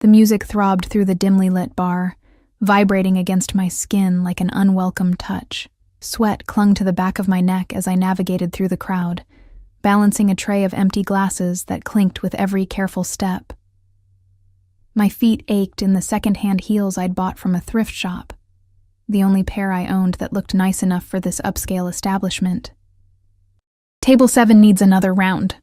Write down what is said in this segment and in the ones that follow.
The music throbbed through the dimly lit bar, vibrating against my skin like an unwelcome touch. Sweat clung to the back of my neck as I navigated through the crowd, balancing a tray of empty glasses that clinked with every careful step. My feet ached in the second-hand heels I'd bought from a thrift shop, the only pair I owned that looked nice enough for this upscale establishment. "Table 7 needs another round,"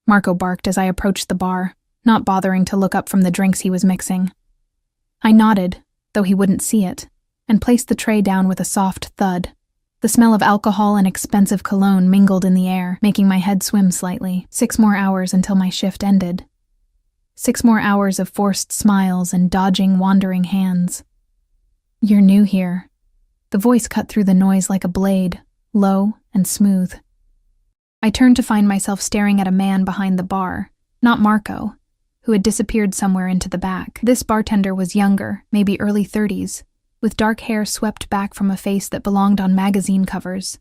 Marco barked as I approached the bar, not bothering to look up from the drinks he was mixing. I nodded, though he wouldn't see it, and placed the tray down with a soft thud. The smell of alcohol and expensive cologne mingled in the air, making my head swim slightly. 6 more hours until my shift ended. 6 more hours of forced smiles and dodging, wandering hands. "You're new here." The voice cut through the noise like a blade, low and smooth. I turned to find myself staring at a man behind the bar, not Marco, who had disappeared somewhere into the back. This bartender was younger, maybe early 30s, with dark hair swept back from a face that belonged on magazine covers.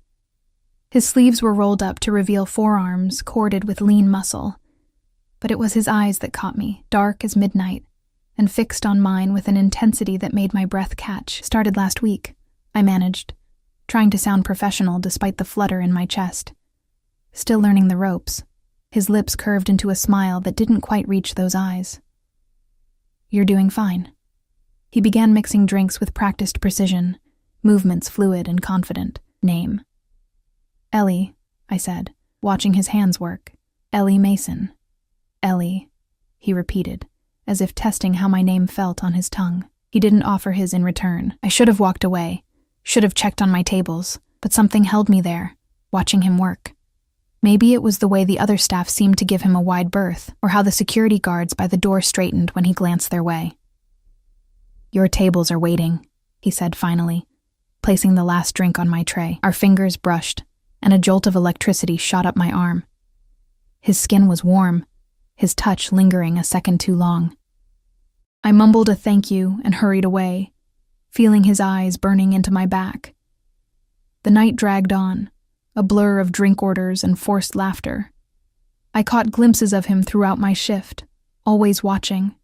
His sleeves were rolled up to reveal forearms corded with lean muscle. But it was his eyes that caught me, dark as midnight, and fixed on mine with an intensity that made my breath catch. "Started last week," I managed, trying to sound professional despite the flutter in my chest. Still learning the ropes. His lips curved into a smile that didn't quite reach those eyes. "You're doing fine." He began mixing drinks with practiced precision, movements fluid and confident. "Name?" "Ellie," I said, watching his hands work. "Ellie Mason." "Ellie," he repeated, as if testing how my name felt on his tongue. He didn't offer his in return. I should have walked away, should have checked on my tables, but something held me there, watching him work. Maybe it was the way the other staff seemed to give him a wide berth, or how the security guards by the door straightened when he glanced their way. "Your tables are waiting," he said finally, placing the last drink on my tray. Our fingers brushed, and a jolt of electricity shot up my arm. His skin was warm, his touch lingering a second too long. I mumbled a thank you and hurried away, feeling his eyes burning into my back. The night dragged on, a blur of drink orders and forced laughter. I caught glimpses of him throughout my shift, always watching,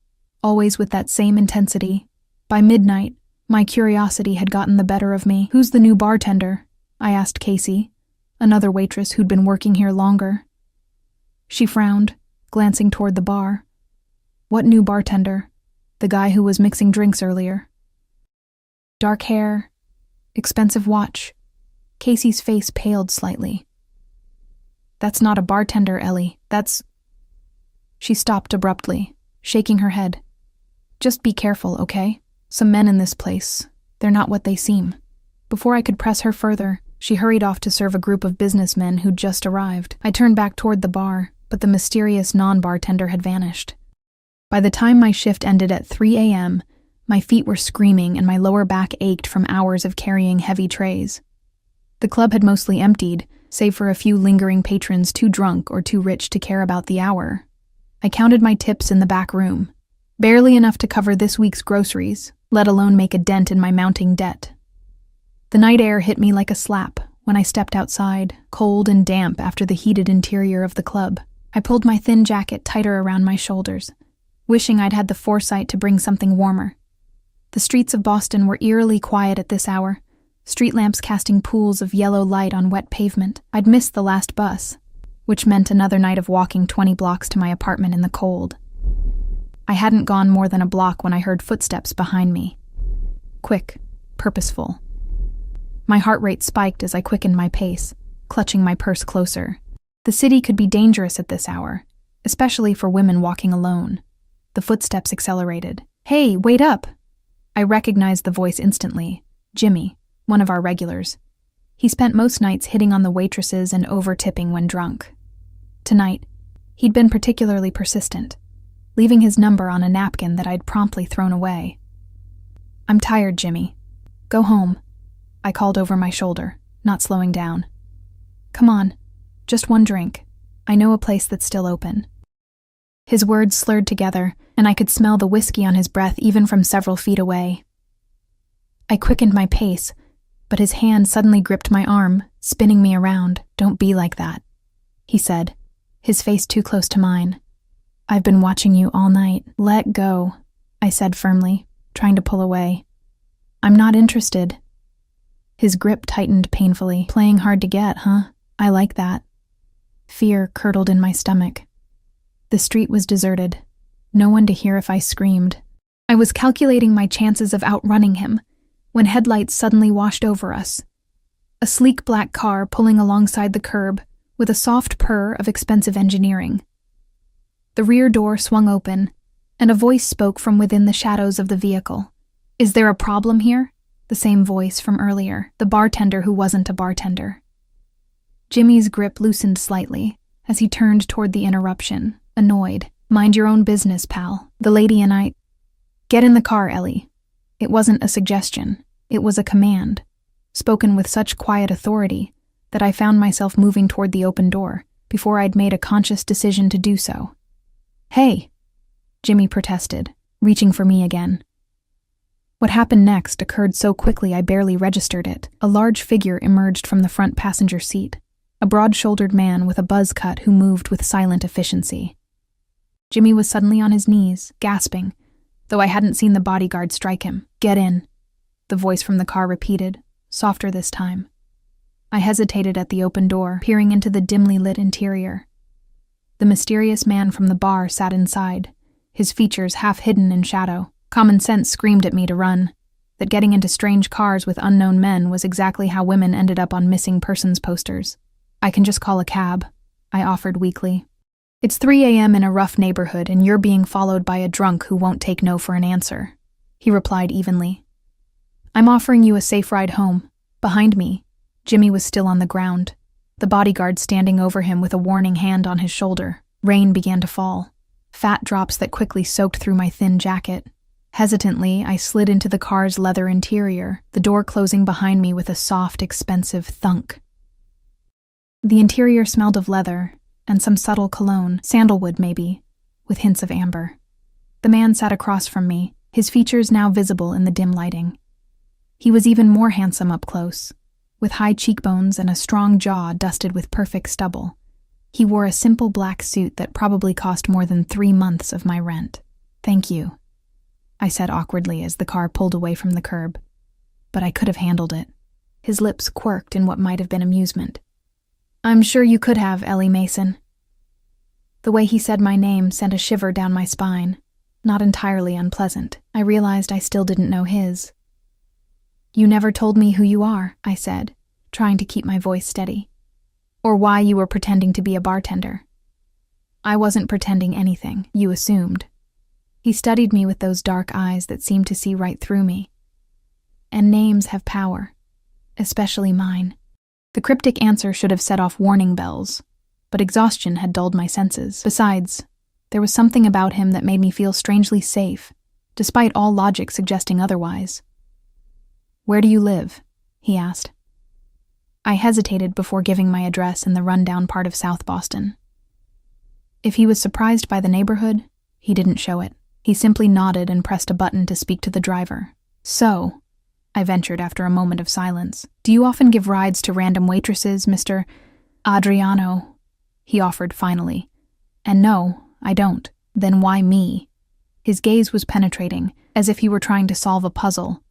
always with that same intensity. By midnight, my curiosity had gotten the better of me. "Who's the new bartender?" I asked Casey, another waitress who'd been working here longer. She frowned, glancing toward the bar. "What new bartender?" "The guy who was mixing drinks earlier." "Dark hair, expensive watch." Casey's face paled slightly. "That's not a bartender, Ellie. That's—" She stopped abruptly, shaking her head. "Just be careful, okay? Some men in this place. They're not what they seem." Before I could press her further, she hurried off to serve a group of businessmen who'd just arrived. I turned back toward the bar, but the mysterious non-bartender had vanished. By the time my shift ended at 3 a.m., my feet were screaming and my lower back ached from hours of carrying heavy trays. The club had mostly emptied, save for a few lingering patrons too drunk or too rich to care about the hour. I counted my tips in the back room, barely enough to cover this week's groceries, let alone make a dent in my mounting debt. The night air hit me like a slap when I stepped outside, cold and damp after the heated interior of the club. I pulled my thin jacket tighter around my shoulders, wishing I'd had the foresight to bring something warmer. The streets of Boston were eerily quiet at this hour, street lamps casting pools of yellow light on wet pavement. I'd missed the last bus, which meant another night of walking 20 blocks to my apartment in the cold. I hadn't gone more than a block when I heard footsteps behind me. Quick, purposeful. My heart rate spiked as I quickened my pace, clutching my purse closer. The city could be dangerous at this hour, especially for women walking alone. The footsteps accelerated. "Hey, wait up!" I recognized the voice instantly. Jimmy, one of our regulars. He spent most nights hitting on the waitresses and over-tipping when drunk. Tonight, he'd been particularly persistent, leaving his number on a napkin that I'd promptly thrown away. "I'm tired, Jimmy. Go home," I called over my shoulder, not slowing down. "Come on, just one drink. I know a place that's still open." His words slurred together, and I could smell the whiskey on his breath even from several feet away. I quickened my pace, but his hand suddenly gripped my arm, spinning me around. "Don't be like that," he said, his face too close to mine. "I've been watching you all night. Let go." I said firmly, trying to pull away. I'm not interested. His grip tightened painfully. Playing hard to get, huh? I like that. Fear curdled in my stomach. The street was deserted. No one to hear if I screamed. I was calculating my chances of outrunning him when headlights suddenly washed over us. A sleek black car pulling alongside the curb with a soft purr of expensive engineering. The rear door swung open, and a voice spoke from within the shadows of the vehicle. Is there a problem here? The same voice from earlier, the bartender who wasn't a bartender. Jimmy's grip loosened slightly as he turned toward the interruption, annoyed. Mind your own business, pal. The lady and I... Get in the car, Ellie. It wasn't a suggestion. It was a command, spoken with such quiet authority that I found myself moving toward the open door before I'd made a conscious decision to do so. Hey, Jimmy protested, reaching for me again. What happened next occurred so quickly I barely registered it. A large figure emerged from the front passenger seat, a broad-shouldered man with a buzz cut who moved with silent efficiency. Jimmy was suddenly on his knees, gasping, though I hadn't seen the bodyguard strike him. Get in, the voice from the car repeated, softer this time. I hesitated at the open door, peering into the dimly lit interior. The mysterious man from the bar sat inside, his features half hidden in shadow. Common sense screamed at me to run, that getting into strange cars with unknown men was exactly how women ended up on missing persons posters. I can just call a cab, I offered weakly. It's 3 a.m. in a rough neighborhood and you're being followed by a drunk who won't take no for an answer, he replied evenly. I'm offering you a safe ride home. Behind me, Jimmy was still on the ground, the bodyguard standing over him with a warning hand on his shoulder. Rain began to fall, fat drops that quickly soaked through my thin jacket. Hesitantly, I slid into the car's leather interior, the door closing behind me with a soft, expensive thunk. The interior smelled of leather and some subtle cologne, sandalwood maybe, with hints of amber. The man sat across from me, his features now visible in the dim lighting. He was even more handsome up close, with high cheekbones and a strong jaw dusted with perfect stubble. He wore a simple black suit that probably cost more than 3 months of my rent. Thank you, I said awkwardly as the car pulled away from the curb. But I could have handled it. His lips quirked in what might have been amusement. I'm sure you could have, Ellie Mason. The way he said my name sent a shiver down my spine, not entirely unpleasant. I realized I still didn't know his. You never told me who you are, I said, trying to keep my voice steady. Or why you were pretending to be a bartender. I wasn't pretending anything, you assumed. He studied me with those dark eyes that seemed to see right through me. And names have power, especially mine. The cryptic answer should have set off warning bells, but exhaustion had dulled my senses. Besides, there was something about him that made me feel strangely safe, despite all logic suggesting otherwise. Where do you live? He asked. I hesitated before giving my address in the rundown part of South Boston. If he was surprised by the neighborhood, he didn't show it. He simply nodded and pressed a button to speak to the driver. So, I ventured after a moment of silence, do you often give rides to random waitresses, Mr. Adriano? He offered finally. And no, I don't. Then why me? His gaze was penetrating, as if he were trying to solve a puzzle.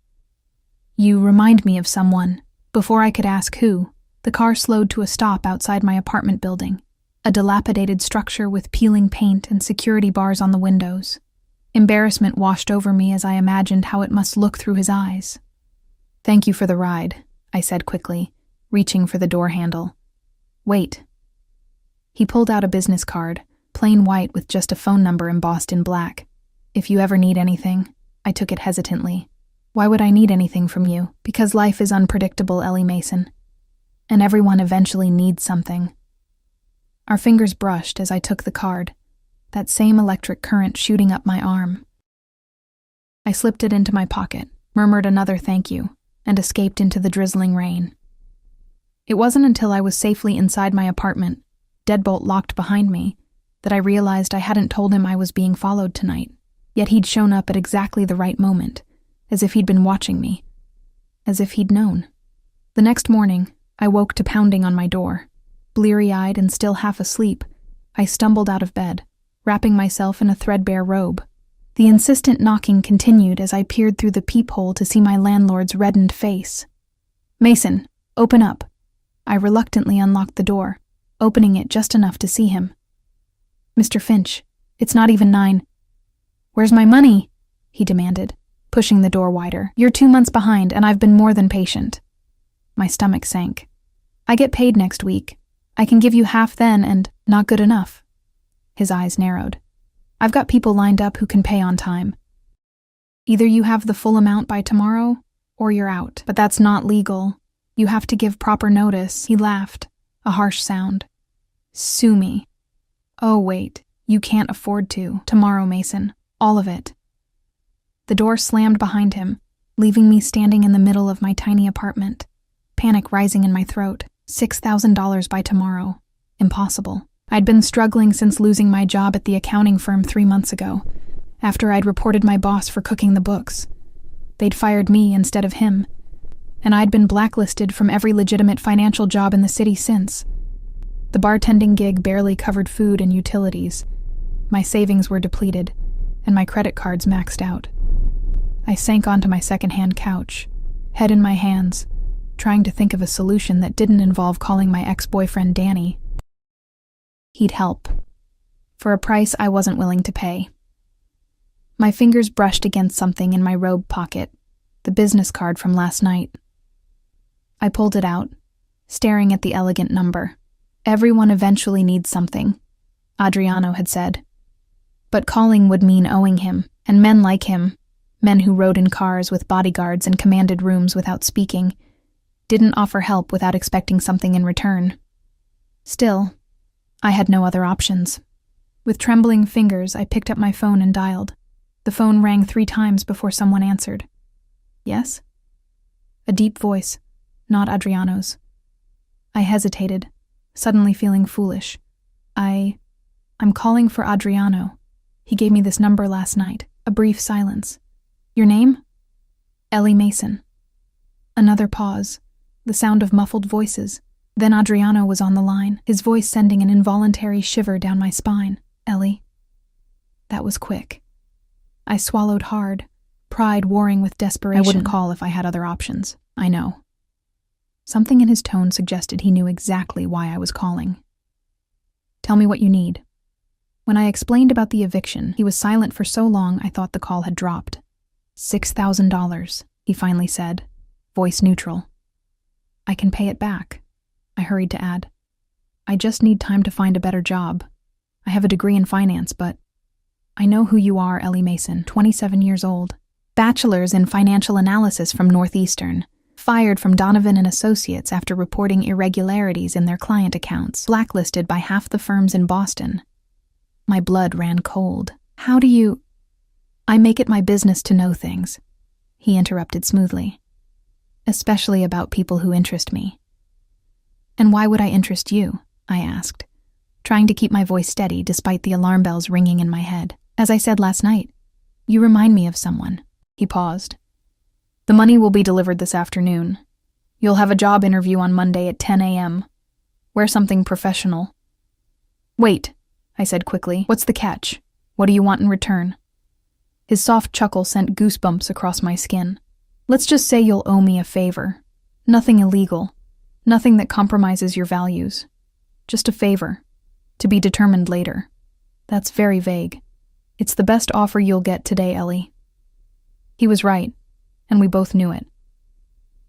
You remind me of someone. Before I could ask who, the car slowed to a stop outside my apartment building, a dilapidated structure with peeling paint and security bars on the windows. Embarrassment washed over me as I imagined how it must look through his eyes. Thank you for the ride, I said quickly, reaching for the door handle. Wait. He pulled out a business card, plain white with just a phone number embossed in black. If you ever need anything, I took it hesitantly. Why would I need anything from you? Because life is unpredictable, Ellie Mason. And everyone eventually needs something. Our fingers brushed as I took the card, that same electric current shooting up my arm. I slipped it into my pocket, murmured another thank you, and escaped into the drizzling rain. It wasn't until I was safely inside my apartment, deadbolt locked behind me, that I realized I hadn't told him I was being followed tonight. Yet he'd shown up at exactly the right moment, as if he'd been watching me, as if he'd known. The next morning, I woke to pounding on my door. Bleary-eyed and still half asleep, I stumbled out of bed, wrapping myself in a threadbare robe. The insistent knocking continued as I peered through the peephole to see my landlord's reddened face. "Mason, open up." I reluctantly unlocked the door, opening it just enough to see him. "Mr. Finch, it's not even 9. "Where's my money?" he demanded, pushing the door wider. "You're 2 months behind, and I've been more than patient." My stomach sank. "I get paid next week. I can give you half then, and not good enough." His eyes narrowed. "I've got people lined up who can pay on time. Either you have the full amount by tomorrow, or you're out. But that's not legal. You have to give proper notice." He laughed, a harsh sound. "Sue me." "Oh, wait. You can't afford to. Tomorrow, Mason. All of it." The door slammed behind him, leaving me standing in the middle of my tiny apartment, panic rising in my throat. $6,000 by tomorrow. Impossible. I'd been struggling since losing my job at the accounting firm 3 months ago, after I'd reported my boss for cooking the books. They'd fired me instead of him, and I'd been blacklisted from every legitimate financial job in the city since. The bartending gig barely covered food and utilities. My savings were depleted, and my credit cards maxed out. I sank onto my second-hand couch, head in my hands, trying to think of a solution that didn't involve calling my ex-boyfriend Danny. He'd help, for a price I wasn't willing to pay. My fingers brushed against something in my robe pocket, the business card from last night. I pulled it out, staring at the elegant number. "Everyone eventually needs something," Adriano had said. But calling would mean owing him, and men like him, men who rode in cars with bodyguards and commanded rooms without speaking, didn't offer help without expecting something in return. Still, I had no other options. With trembling fingers, I picked up my phone and dialed. The phone rang 3 times before someone answered. "Yes?" A deep voice, not Adriano's. I hesitated, suddenly feeling foolish. I'm calling for Adriano. He gave me this number last night." A brief silence. "Your name?" "Ellie Mason." Another pause, the sound of muffled voices. Then Adriano was on the line, his voice sending an involuntary shiver down my spine. "Ellie." That was quick. I swallowed hard, pride warring with desperation. I wouldn't call if I had other options, I know. Something in his tone suggested he knew exactly why I was calling. "Tell me what you need." When I explained about the eviction, he was silent for so long I thought the call had dropped. $6,000, he finally said, voice neutral. "I can pay it back," I hurried to add. "I just need time to find a better job. I have a degree in finance, but..." "I know who you are, Ellie Mason, 27 years old. Bachelor's in financial analysis from Northeastern. Fired from Donovan and Associates after reporting irregularities in their client accounts. Blacklisted by half the firms in Boston." My blood ran cold. "How do you..." "I make it my business to know things," he interrupted smoothly. "Especially about people who interest me." "And why would I interest you?" I asked, trying to keep my voice steady despite the alarm bells ringing in my head. "As I said last night, you remind me of someone." He paused. "The money will be delivered this afternoon. You'll have a job interview on Monday at 10 a.m. Wear something professional." "Wait," I said quickly. "What's the catch? What do you want in return?" His soft chuckle sent goosebumps across my skin. "Let's just say you'll owe me a favor. Nothing illegal. Nothing that compromises your values. Just a favor. To be determined later." "That's very vague." "It's the best offer you'll get today, Ellie." He was right, and we both knew it.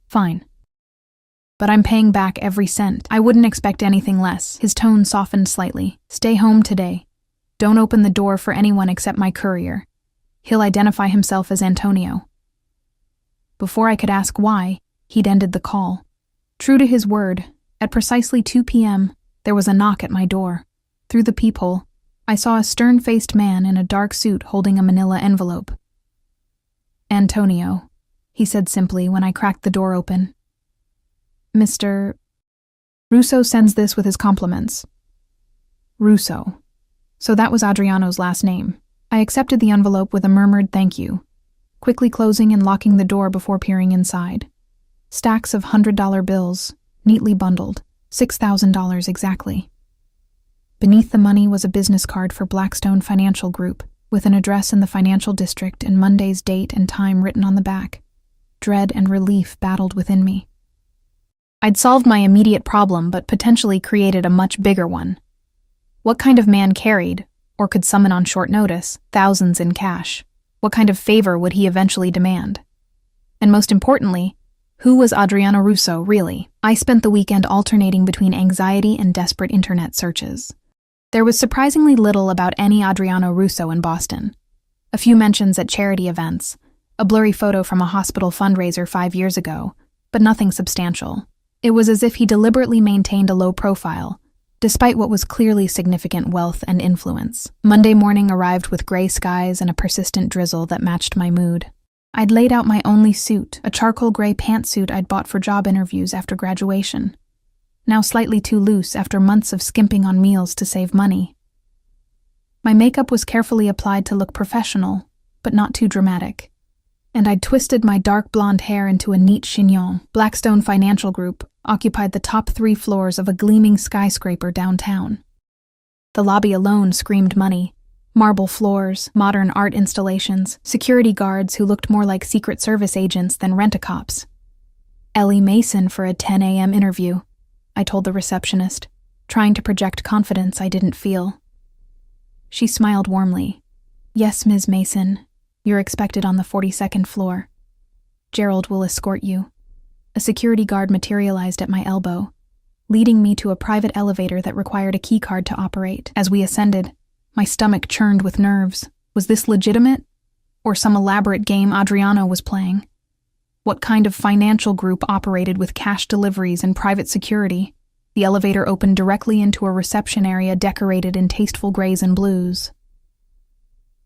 "Fine. But I'm paying back every cent. I wouldn't expect anything less." His tone softened slightly. "Stay home today. Don't open the door for anyone except my courier. He'll identify himself as Antonio." Before I could ask why, he'd ended the call. True to his word, at precisely 2 p.m., there was a knock at my door. Through the peephole, I saw a stern-faced man in a dark suit holding a manila envelope. "Antonio," he said simply when I cracked the door open. "Mr. Russo sends this with his compliments." Russo. So that was Adriano's last name. I accepted the envelope with a murmured thank you, quickly closing and locking the door before peering inside. Stacks of $100 bills, neatly bundled, $6,000 exactly. Beneath the money was a business card for Blackstone Financial Group, with an address in the financial district and Monday's date and time written on the back. Dread and relief battled within me. I'd solved my immediate problem, but potentially created a much bigger one. What kind of man carried, or could summon on short notice, thousands in cash? What kind of favor would he eventually demand? And most importantly, who was Adriano Russo, really? I spent the weekend alternating between anxiety and desperate internet searches. There was surprisingly little about any Adriano Russo in Boston. A few mentions at charity events, a blurry photo from a hospital fundraiser 5 years ago, but nothing substantial. It was as if he deliberately maintained a low profile, despite what was clearly significant wealth and influence. Monday morning arrived with gray skies and a persistent drizzle that matched my mood. I'd laid out my only suit, a charcoal gray pantsuit I'd bought for job interviews after graduation, now slightly too loose after months of skimping on meals to save money. My makeup was carefully applied to look professional, but not too dramatic, and I'd twisted my dark blonde hair into a neat chignon. Blackstone Financial Group occupied the top 3 floors of a gleaming skyscraper downtown. The lobby alone screamed money. Marble floors, modern art installations, security guards who looked more like Secret Service agents than rent-a-cops. Ellie Mason for a 10 a.m. interview, I told the receptionist, trying to project confidence I didn't feel. She smiled warmly. Yes, Ms. Mason, you're expected on the 42nd floor. Gerald will escort you. A security guard materialized at my elbow, leading me to a private elevator that required a keycard to operate. As we ascended, my stomach churned with nerves. Was this legitimate? Or some elaborate game Adriano was playing? What kind of financial group operated with cash deliveries and private security? The elevator opened directly into a reception area decorated in tasteful grays and blues.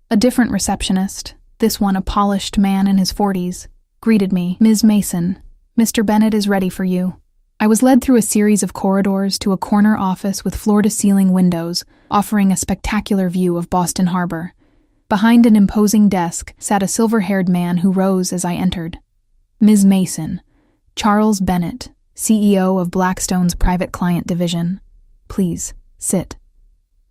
A different receptionist, this one a polished man in his 40s, greeted me. Ms. Mason, Mr. Bennett is ready for you. I was led through a series of corridors to a corner office with floor-to-ceiling windows, offering a spectacular view of Boston Harbor. Behind an imposing desk sat a silver-haired man who rose as I entered. Ms. Mason, Charles Bennett, CEO of Blackstone's private client division. Please, sit.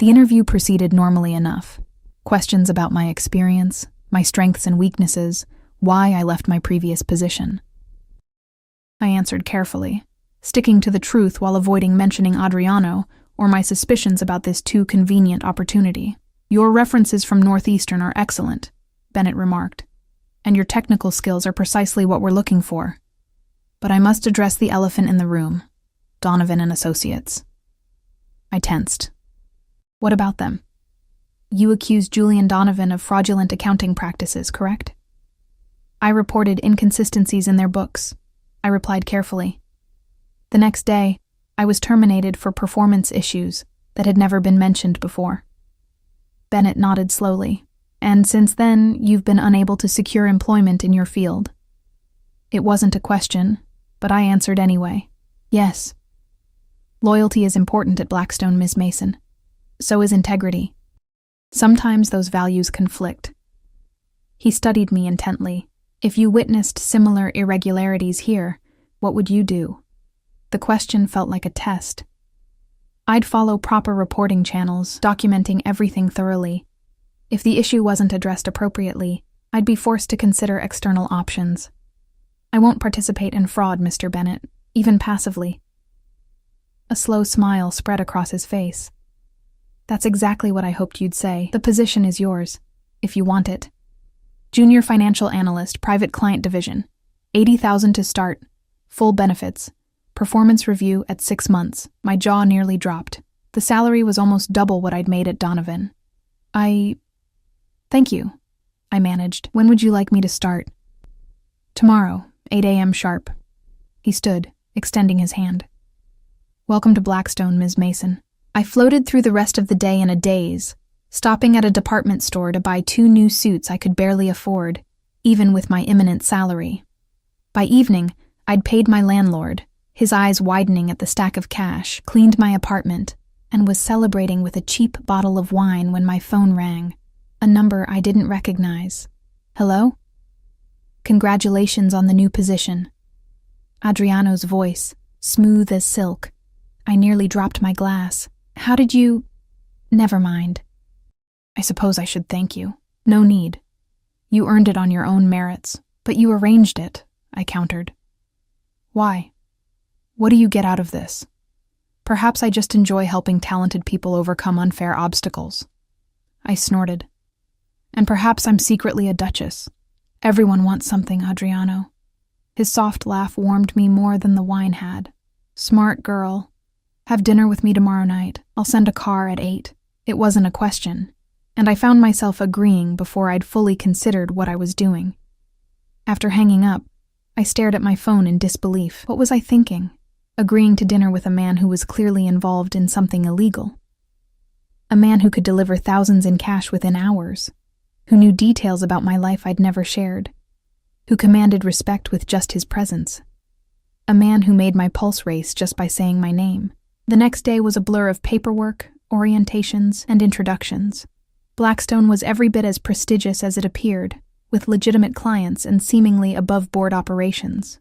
The interview proceeded normally enough. Questions about my experience, my strengths and weaknesses, why I left my previous position. I answered carefully, sticking to the truth while avoiding mentioning Adriano or my suspicions about this too convenient opportunity. Your references from Northeastern are excellent, Bennett remarked, and your technical skills are precisely what we're looking for. But I must address the elephant in the room, Donovan and Associates. I tensed. What about them? You accused Julian Donovan of fraudulent accounting practices, correct? I reported inconsistencies in their books. I replied carefully. The next day, I was terminated for performance issues that had never been mentioned before. Bennett nodded slowly. And since then, you've been unable to secure employment in your field. It wasn't a question, but I answered anyway. Yes. Loyalty is important at Blackstone, Ms. Mason. So is integrity. Sometimes those values conflict. He studied me intently. If you witnessed similar irregularities here, what would you do? The question felt like a test. I'd follow proper reporting channels, documenting everything thoroughly. If the issue wasn't addressed appropriately, I'd be forced to consider external options. I won't participate in fraud, Mr. Bennett, even passively. A slow smile spread across his face. That's exactly what I hoped you'd say. The position is yours, if you want it. Junior Financial Analyst, Private Client Division. $80,000 to start. Full benefits. Performance review at 6 months. My jaw nearly dropped. The salary was almost double what I'd made at Donovan. Thank you, I managed. When would you like me to start? Tomorrow, 8 a.m. sharp. He stood, extending his hand. Welcome to Blackstone, Ms. Mason. I floated through the rest of the day in a daze, stopping at a department store to buy 2 new suits I could barely afford, even with my imminent salary. By evening, I'd paid my landlord, his eyes widening at the stack of cash, cleaned my apartment, and was celebrating with a cheap bottle of wine when my phone rang. A number I didn't recognize. Hello? Congratulations on the new position. Adriano's voice, smooth as silk. I nearly dropped my glass. How did you... Never mind. I suppose I should thank you. No need. You earned it on your own merits, but you arranged it, I countered. Why? What do you get out of this? Perhaps I just enjoy helping talented people overcome unfair obstacles. I snorted. And perhaps I'm secretly a duchess. Everyone wants something, Adriano. His soft laugh warmed me more than the wine had. Smart girl. Have dinner with me tomorrow night. I'll send a car at 8. It wasn't a question, and I found myself agreeing before I'd fully considered what I was doing. After hanging up, I stared at my phone in disbelief. What was I thinking? Agreeing to dinner with a man who was clearly involved in something illegal. A man who could deliver thousands in cash within hours, who knew details about my life I'd never shared, who commanded respect with just his presence. A man who made my pulse race just by saying my name. The next day was a blur of paperwork, orientations, and introductions. Blackstone was every bit as prestigious as it appeared, with legitimate clients and seemingly above-board operations.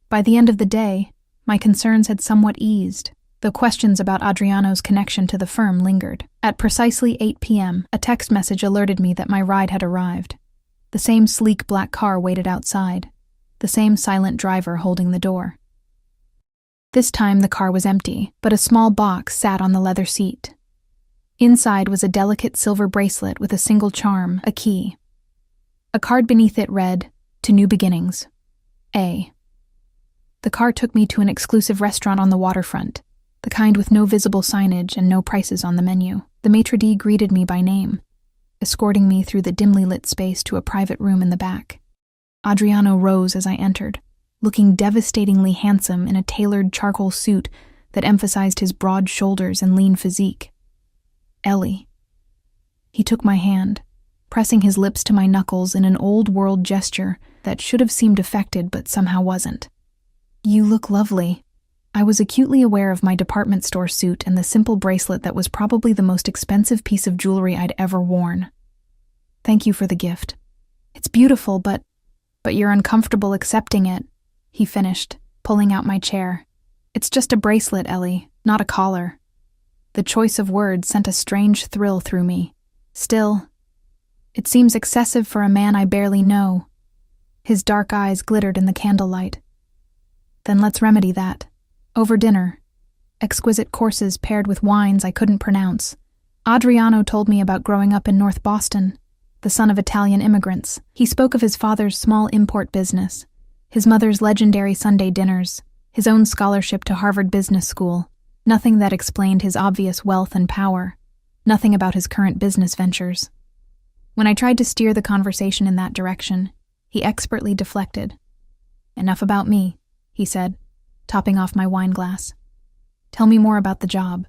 By the end of the day, my concerns had somewhat eased, though questions about Adriano's connection to the firm lingered. At precisely 8 p.m., a text message alerted me that my ride had arrived. The same sleek black car waited outside, the same silent driver holding the door. This time the car was empty, but a small box sat on the leather seat. Inside was a delicate silver bracelet with a single charm, a key. A card beneath it read, "To New Beginnings. A." The car took me to an exclusive restaurant on the waterfront, the kind with no visible signage and no prices on the menu. The maitre d' greeted me by name, escorting me through the dimly lit space to a private room in the back. Adriano rose as I entered, looking devastatingly handsome in a tailored charcoal suit that emphasized his broad shoulders and lean physique. Ellie. He took my hand, pressing his lips to my knuckles in an old-world gesture that should have seemed affected but somehow wasn't. You look lovely. I was acutely aware of my department store suit and the simple bracelet that was probably the most expensive piece of jewelry I'd ever worn. Thank you for the gift. It's beautiful, but you're uncomfortable accepting it, he finished, pulling out my chair. It's just a bracelet, Ellie, not a collar. The choice of words sent a strange thrill through me. Still, it seems excessive for a man I barely know. His dark eyes glittered in the candlelight. Then let's remedy that. Over dinner, exquisite courses paired with wines I couldn't pronounce. Adriano told me about growing up in North Boston, the son of Italian immigrants. He spoke of his father's small import business, his mother's legendary Sunday dinners, his own scholarship to Harvard Business School. Nothing that explained his obvious wealth and power. Nothing about his current business ventures. When I tried to steer the conversation in that direction, he expertly deflected. Enough about me, he said, topping off my wine glass. Tell me more about the job.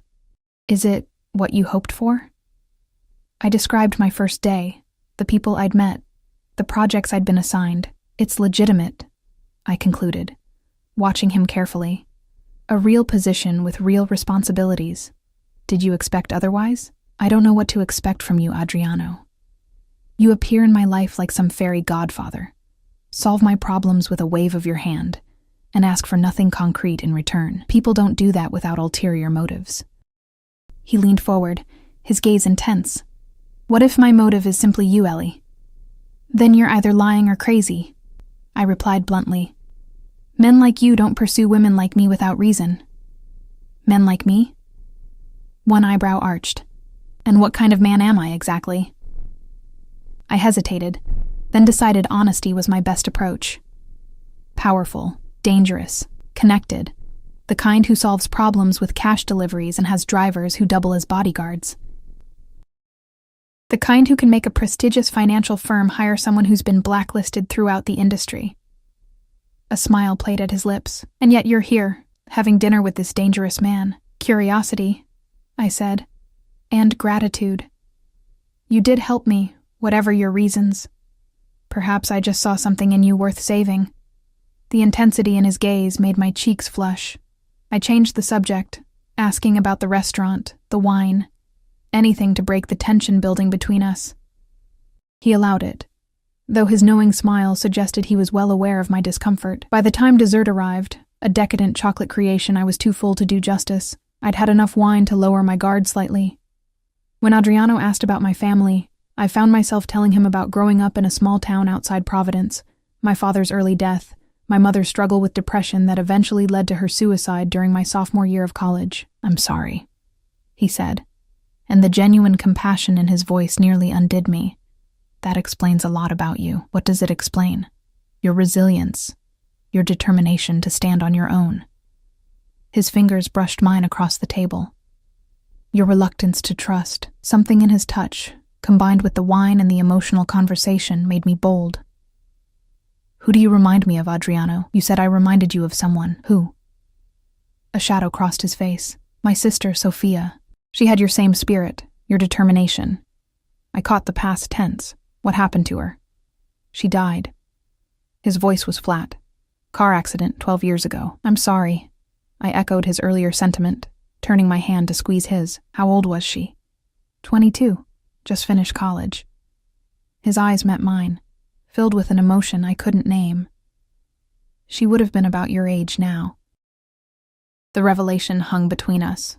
Is it what you hoped for? I described my first day, the people I'd met, the projects I'd been assigned. It's legitimate, I concluded, watching him carefully. A real position with real responsibilities. Did you expect otherwise? I don't know what to expect from you, Adriano. You appear in my life like some fairy godfather. Solve my problems with a wave of your hand, and ask for nothing concrete in return. People don't do that without ulterior motives. He leaned forward, his gaze intense. What if my motive is simply you, Ellie? Then you're either lying or crazy, I replied bluntly. Men like you don't pursue women like me without reason. Men like me? One eyebrow arched. And what kind of man am I exactly? I hesitated, then decided honesty was my best approach. Powerful, dangerous, connected, the kind who solves problems with cash deliveries and has drivers who double as bodyguards. The kind who can make a prestigious financial firm hire someone who's been blacklisted throughout the industry. A smile played at his lips. And yet you're here, having dinner with this dangerous man. Curiosity, I said, and gratitude. You did help me, whatever your reasons. Perhaps I just saw something in you worth saving. The intensity in his gaze made my cheeks flush. I changed the subject, asking about the restaurant, the wine, anything to break the tension building between us. He allowed it, though his knowing smile suggested he was well aware of my discomfort. By the time dessert arrived, a decadent chocolate creation I was too full to do justice, I'd had enough wine to lower my guard slightly. When Adriano asked about my family, I found myself telling him about growing up in a small town outside Providence, my father's early death, my mother's struggle with depression that eventually led to her suicide during my sophomore year of college. "I'm sorry," he said, and the genuine compassion in his voice nearly undid me. "That explains a lot about you." "What does it explain?" "Your resilience, your determination to stand on your own." His fingers brushed mine across the table. "Your reluctance to trust." Something in his touch, combined with the wine and the emotional conversation, made me bold. "Who do you remind me of, Adriano? You said I reminded you of someone. Who?" A shadow crossed his face. "My sister, Sophia. She had your same spirit, your determination." I caught the past tense. "What happened to her?" "She died." His voice was flat. "Car accident 12 years ago." "I'm sorry." I echoed his earlier sentiment, turning my hand to squeeze his. "How old was she?" 22. Just finished college." His eyes met mine, filled with an emotion I couldn't name. "She would have been about your age now." The revelation hung between us,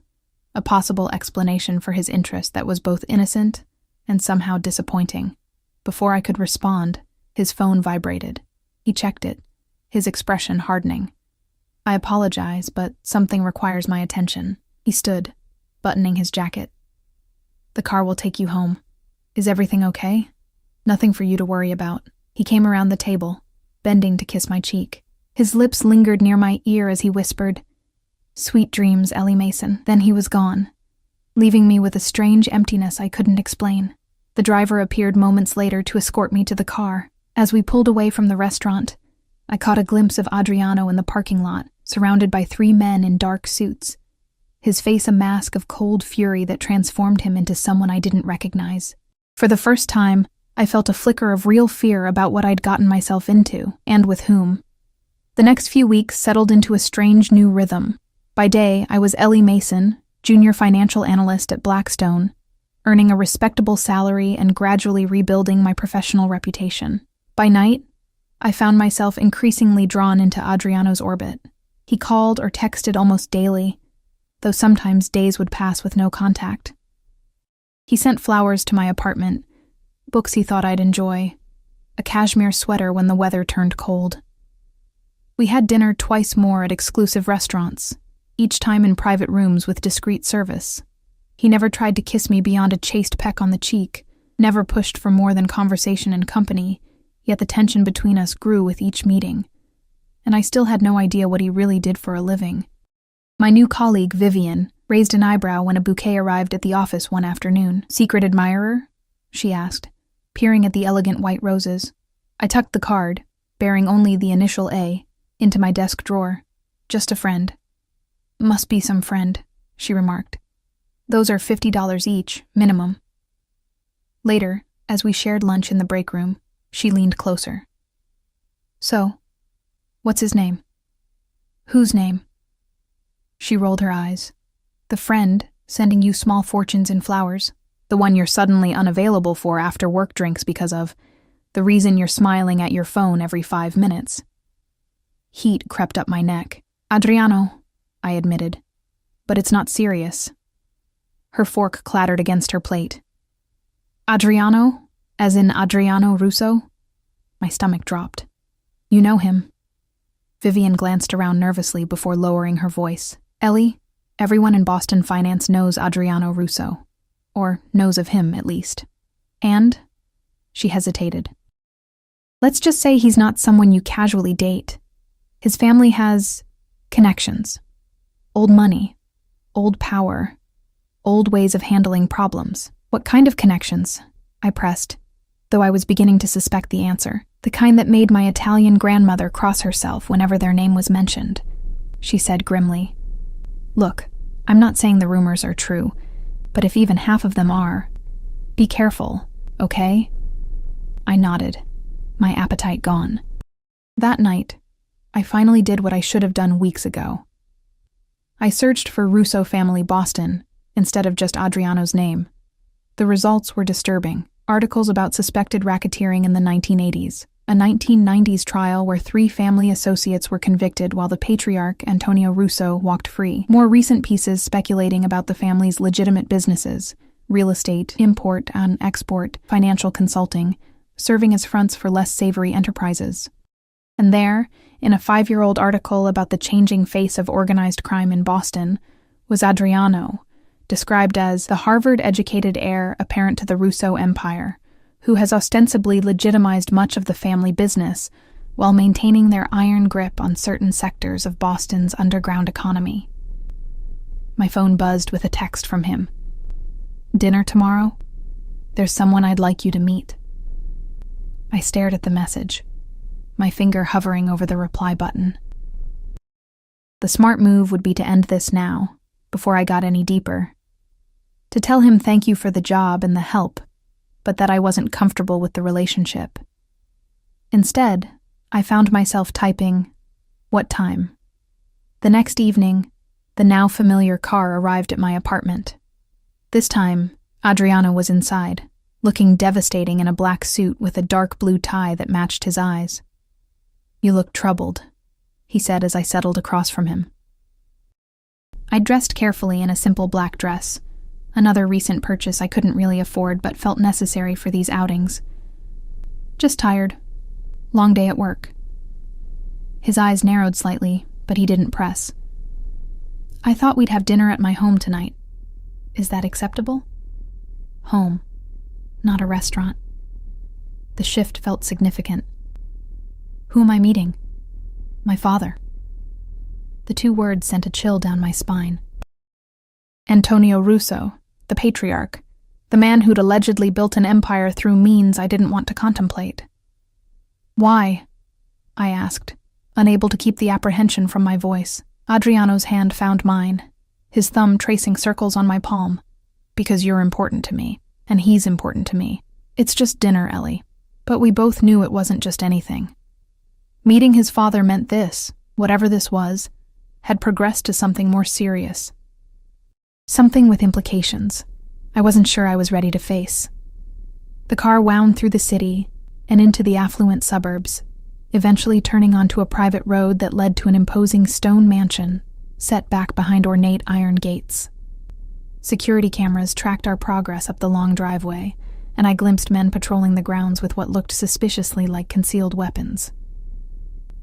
a possible explanation for his interest that was both innocent and somehow disappointing. Before I could respond, his phone vibrated. He checked it, his expression hardening. "I apologize, but something requires my attention." He stood, buttoning his jacket. "The car will take you home. Is everything okay?" "Nothing for you to worry about." He came around the table, bending to kiss my cheek. His lips lingered near my ear as he whispered, "Sweet dreams, Ellie Mason." Then he was gone, leaving me with a strange emptiness I couldn't explain. The driver appeared moments later to escort me to the car. As we pulled away from the restaurant, I caught a glimpse of Adriano in the parking lot, surrounded by 3 men in dark suits, his face a mask of cold fury that transformed him into someone I didn't recognize. For the first time, I felt a flicker of real fear about what I'd gotten myself into, and with whom. The next few weeks settled into a strange new rhythm. By day, I was Ellie Mason, junior financial analyst at Blackstone, earning a respectable salary and gradually rebuilding my professional reputation. By night, I found myself increasingly drawn into Adriano's orbit. He called or texted almost daily, though sometimes days would pass with no contact. He sent flowers to my apartment, books he thought I'd enjoy, a cashmere sweater when the weather turned cold. We had dinner twice more at exclusive restaurants, each time in private rooms with discreet service. He never tried to kiss me beyond a chaste peck on the cheek, never pushed for more than conversation and company, yet the tension between us grew with each meeting, and I still had no idea what he really did for a living. My new colleague, Vivian, raised an eyebrow when a bouquet arrived at the office one afternoon. "Secret admirer?" she asked, peering at the elegant white roses. I tucked the card, bearing only the initial A, into my desk drawer. "Just a friend." "Must be some friend," she remarked. "Those are $50 each, minimum." Later, as we shared lunch in the break room, she leaned closer. "So, what's his name?" "Whose name?" She rolled her eyes. "The friend sending you small fortunes in flowers. The one you're suddenly unavailable for after work drinks because of. The reason you're smiling at your phone every 5 minutes." Heat crept up my neck. "Adriano," I admitted. "But it's not serious." Her fork clattered against her plate. "Adriano? As in Adriano Russo?" My stomach dropped. "You know him." Vivian glanced around nervously before lowering her voice. "Ellie, everyone in Boston finance knows Adriano Russo. Or knows of him, at least. And?" She hesitated. "Let's just say he's not someone you casually date. His family has connections. Old money. Old power. Old ways of handling problems." "What kind of connections?" I pressed, though I was beginning to suspect the answer. "The kind that made my Italian grandmother cross herself whenever their name was mentioned," she said grimly. "Look, I'm not saying the rumors are true, but if even half of them are, be careful, okay?" I nodded, my appetite gone. That night, I finally did what I should have done weeks ago. I searched for Russo family Boston instead of just Adriano's name. The results were disturbing. Articles about suspected racketeering in the 1980s, a 1990s trial where 3 family associates were convicted while the patriarch, Antonio Russo, walked free. More recent pieces speculating about the family's legitimate businesses, real estate, import and export, financial consulting, serving as fronts for less savory enterprises. And there, in a 5-year-old article about the changing face of organized crime in Boston, was Adriano, described as the Harvard-educated heir apparent to the Russo Empire, who has ostensibly legitimized much of the family business while maintaining their iron grip on certain sectors of Boston's underground economy. My phone buzzed with a text from him. "Dinner tomorrow? There's someone I'd like you to meet." I stared at the message, my finger hovering over the reply button. The smart move would be to end this now, before I got any deeper. To tell him thank you for the job and the help, but that I wasn't comfortable with the relationship. Instead, I found myself typing, "What time?" The next evening, the now familiar car arrived at my apartment. This time, Adriano was inside, looking devastating in a black suit with a dark blue tie that matched his eyes. "You look troubled," he said as I settled across from him. I dressed carefully in a simple black dress, another recent purchase I couldn't really afford but felt necessary for these outings. "Just tired. Long day at work." His eyes narrowed slightly, but he didn't press. "I thought we'd have dinner at my home tonight. Is that acceptable?" Home, not a restaurant. The shift felt significant. Who am I meeting? My father. The 2 words sent a chill down my spine. Antonio Russo, the patriarch, the man who'd allegedly built an empire through means I didn't want to contemplate. "Why?" I asked, unable to keep the apprehension from my voice. Adriano's hand found mine, his thumb tracing circles on my palm. "Because you're important to me, and he's important to me. It's just dinner, Ellie." But we both knew it wasn't just anything. Meeting his father meant this, whatever this was, had progressed to something more serious. Something with implications I wasn't sure I was ready to face. The car wound through the city and into the affluent suburbs, eventually turning onto a private road that led to an imposing stone mansion set back behind ornate iron gates. Security cameras tracked our progress up the long driveway, and I glimpsed men patrolling the grounds with what looked suspiciously like concealed weapons.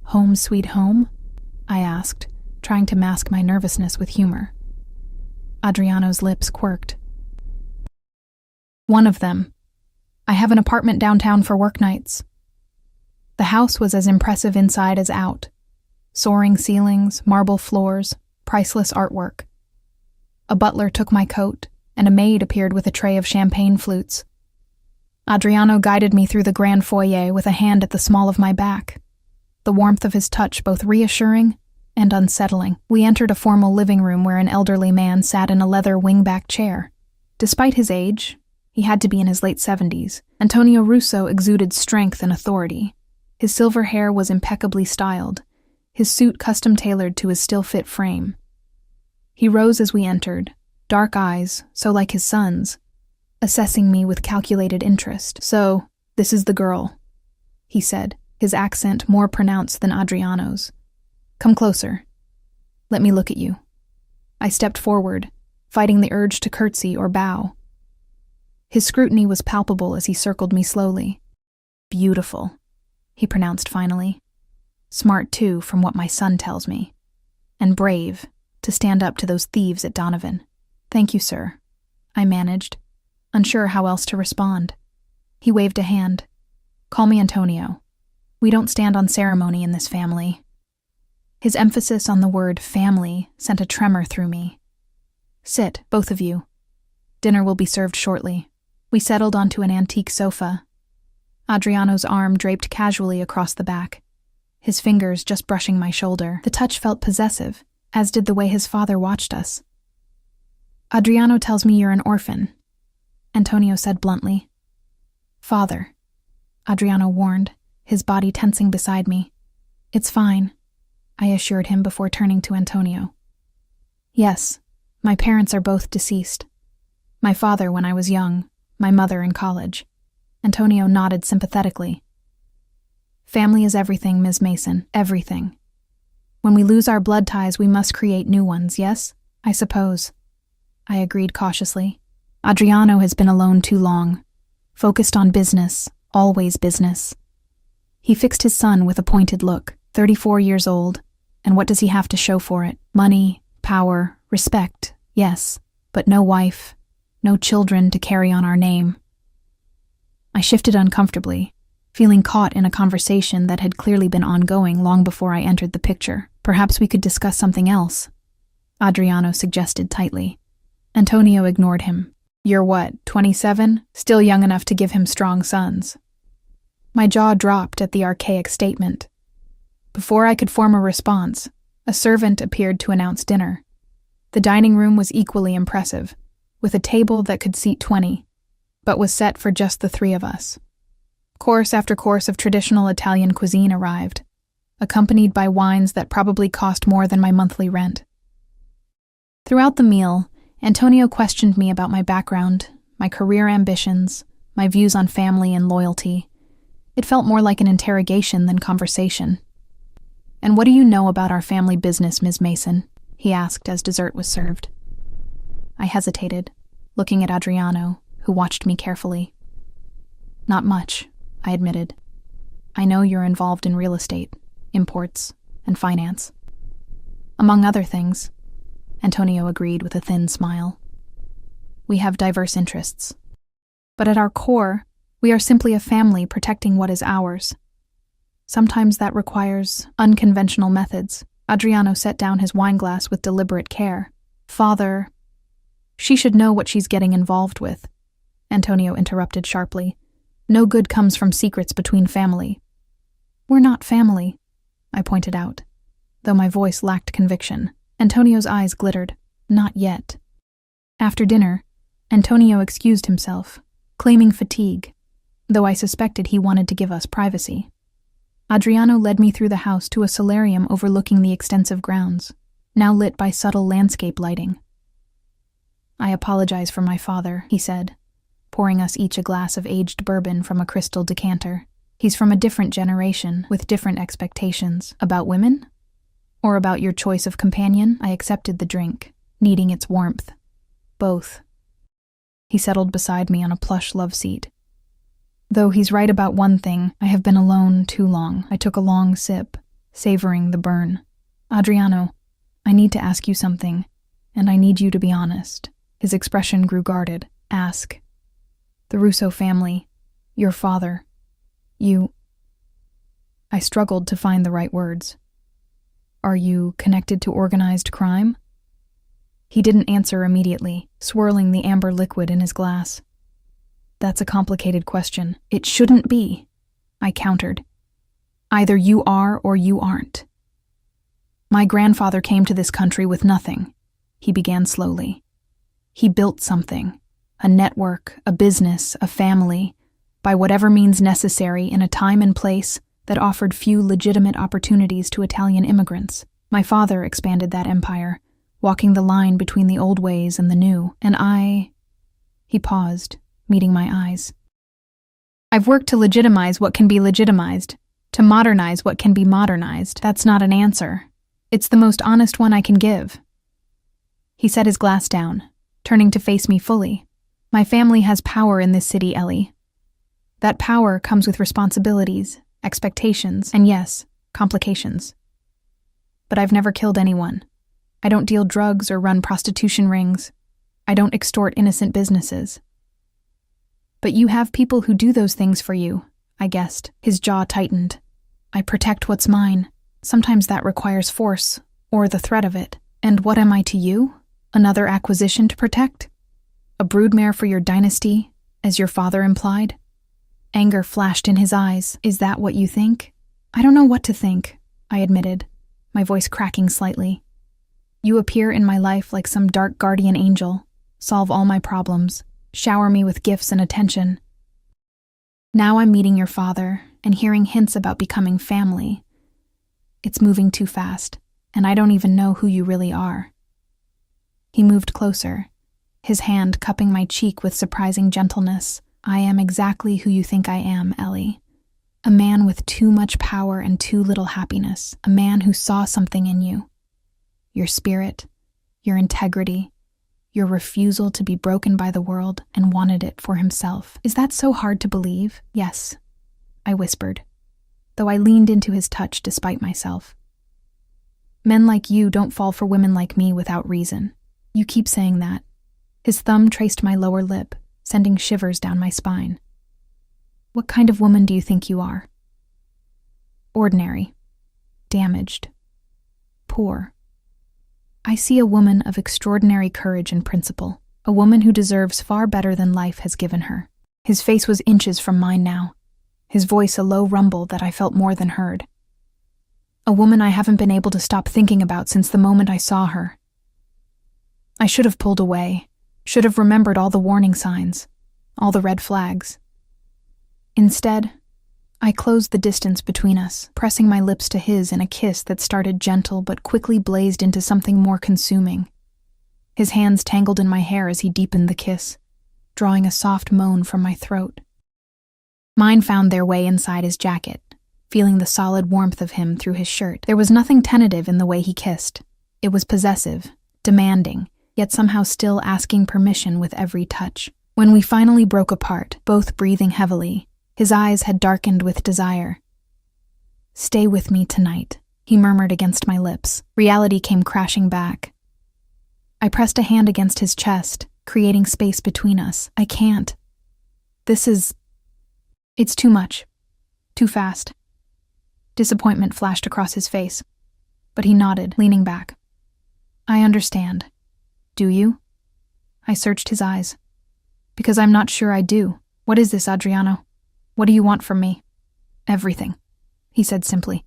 "Home sweet home?" I asked, trying to mask my nervousness with humor. Adriano's lips quirked. "One of them. I have an apartment downtown for work nights." The house was as impressive inside as out. Soaring ceilings, marble floors, priceless artwork. A butler took my coat, and a maid appeared with a tray of champagne flutes. Adriano guided me through the grand foyer with a hand at the small of my back, the warmth of his touch both reassuring and unsettling. We entered a formal living room where an elderly man sat in a leather wingback chair. Despite his age, he had to be in his late 70s, Antonio Russo exuded strength and authority. His silver hair was impeccably styled, his suit custom-tailored to his still-fit frame. He rose as we entered, dark eyes, so like his son's, assessing me with calculated interest. "So, this is the girl," he said, his accent more pronounced than Adriano's. "Come closer. Let me look at you." I stepped forward, fighting the urge to curtsy or bow. His scrutiny was palpable as he circled me slowly. "Beautiful," he pronounced finally. "Smart, too, from what my son tells me. And brave, to stand up to those thieves at Donovan." "Thank you, sir," I managed, unsure how else to respond. He waved a hand. "Call me Antonio. We don't stand on ceremony in this family." His emphasis on the word family sent a tremor through me. "Sit, both of you. Dinner will be served shortly." We settled onto an antique sofa. Adriano's arm draped casually across the back, his fingers just brushing my shoulder. The touch felt possessive, as did the way his father watched us. "Adriano tells me you're an orphan," Antonio said bluntly. "Father," Adriano warned, his body tensing beside me. "It's fine," I assured him before turning to Antonio. "Yes, my parents are both deceased. My father when I was young, my mother in college." Antonio nodded sympathetically. "Family is everything, Ms. Mason, everything. When we lose our blood ties, we must create new ones, yes? I suppose." I agreed cautiously. Adriano has been alone too long, focused on business, always business. He fixed his son with a pointed look, 34 years old, and what does he have to show for it? Money, power, respect, yes, but no wife, no children to carry on our name. I shifted uncomfortably, feeling caught in a conversation that had clearly been ongoing long before I entered the picture. Perhaps we could discuss something else, Adriano suggested tightly. Antonio ignored him. You're what, 27? Still young enough to give him strong sons. My jaw dropped at the archaic statement. Before I could form a response, a servant appeared to announce dinner. The dining room was equally impressive, with a table that could seat 20, but was set for just the three of us. Course after course of traditional Italian cuisine arrived, accompanied by wines that probably cost more than my monthly rent. Throughout the meal, Antonio questioned me about my background, my career ambitions, my views on family and loyalty. It felt more like an interrogation than conversation. And what do you know about our family business, Ms. Mason? He asked as dessert was served. I hesitated, looking at Adriano, who watched me carefully. Not much, I admitted. I know you're involved in real estate, imports, and finance. Among other things, Antonio agreed with a thin smile. We have diverse interests. But at our core, we are simply a family protecting what is ours. Sometimes that requires unconventional methods. Adriano set down his wineglass with deliberate care. Father, she should know what she's getting involved with, Antonio interrupted sharply. No good comes from secrets between family. We're not family, I pointed out, though my voice lacked conviction. Antonio's eyes glittered. Not yet. After dinner, Antonio excused himself, claiming fatigue, though I suspected he wanted to give us privacy. Adriano led me through the house to a solarium overlooking the extensive grounds, now lit by subtle landscape lighting. I apologize for my father, he said, pouring us each a glass of aged bourbon from a crystal decanter. He's from a different generation, with different expectations. About women? Or about your choice of companion? I accepted the drink, needing its warmth. Both. He settled beside me on a plush love seat. Though he's right about one thing, I have been alone too long. I took a long sip, savoring the burn. Adriano, I need to ask you something, and I need you to be honest. His expression grew guarded. Ask. The Russo family, your father, you... I struggled to find the right words. Are you connected to organized crime? He didn't answer immediately, swirling the amber liquid in his glass. That's a complicated question. It shouldn't be, I countered. Either you are or you aren't. My grandfather came to this country with nothing, he began slowly. He built something, a network, a business, a family, by whatever means necessary in a time and place that offered few legitimate opportunities to Italian immigrants. My father expanded that empire, walking the line between the old ways and the new, and He paused, meeting my eyes. I've worked to legitimize what can be legitimized, to modernize what can be modernized. That's not an answer. It's the most honest one I can give. He set his glass down, turning to face me fully. My family has power in this city, Ellie. That power comes with responsibilities, expectations, and yes, complications. But I've never killed anyone. I don't deal drugs or run prostitution rings. I don't extort innocent businesses. But you have people who do those things for you, I guessed. His jaw tightened. I protect what's mine. Sometimes that requires force, or the threat of it. And what am I to you? Another acquisition to protect? A broodmare for your dynasty, as your father implied? Anger flashed in his eyes. Is that what you think? I don't know what to think, I admitted, my voice cracking slightly. You appear in my life like some dark guardian angel, solve all my problems, shower me with gifts and attention. Now I'm meeting your father and hearing hints about becoming family. It's moving too fast, and I don't even know who you really are. He moved closer, his hand cupping my cheek with surprising gentleness. I am exactly who you think I am, Ellie. A man with too much power and too little happiness. A man who saw something in you. Your spirit, your integrity, your refusal to be broken by the world, and wanted it for himself. Is that so hard to believe? Yes, I whispered, though I leaned into his touch despite myself. Men like you don't fall for women like me without reason. You keep saying that. His thumb traced my lower lip, sending shivers down my spine. What kind of woman do you think you are? Ordinary. Damaged. Poor. I see a woman of extraordinary courage and principle, a woman who deserves far better than life has given her. His face was inches from mine now, his voice a low rumble that I felt more than heard. A woman I haven't been able to stop thinking about since the moment I saw her. I should have pulled away, should have remembered all the warning signs, all the red flags. Instead, I closed the distance between us, pressing my lips to his in a kiss that started gentle but quickly blazed into something more consuming. His hands tangled in my hair as he deepened the kiss, drawing a soft moan from my throat. Mine found their way inside his jacket, feeling the solid warmth of him through his shirt. There was nothing tentative in the way he kissed. It was possessive, demanding, yet somehow still asking permission with every touch. When we finally broke apart, both breathing heavily, his eyes had darkened with desire. "Stay with me tonight," he murmured against my lips. Reality came crashing back. I pressed a hand against his chest, creating space between us. I can't. It's too much. Too fast. Disappointment flashed across his face, but he nodded, leaning back. I understand. Do you? I searched his eyes. Because I'm not sure I do. What is this, Adriano? What do you want from me? Everything, he said simply.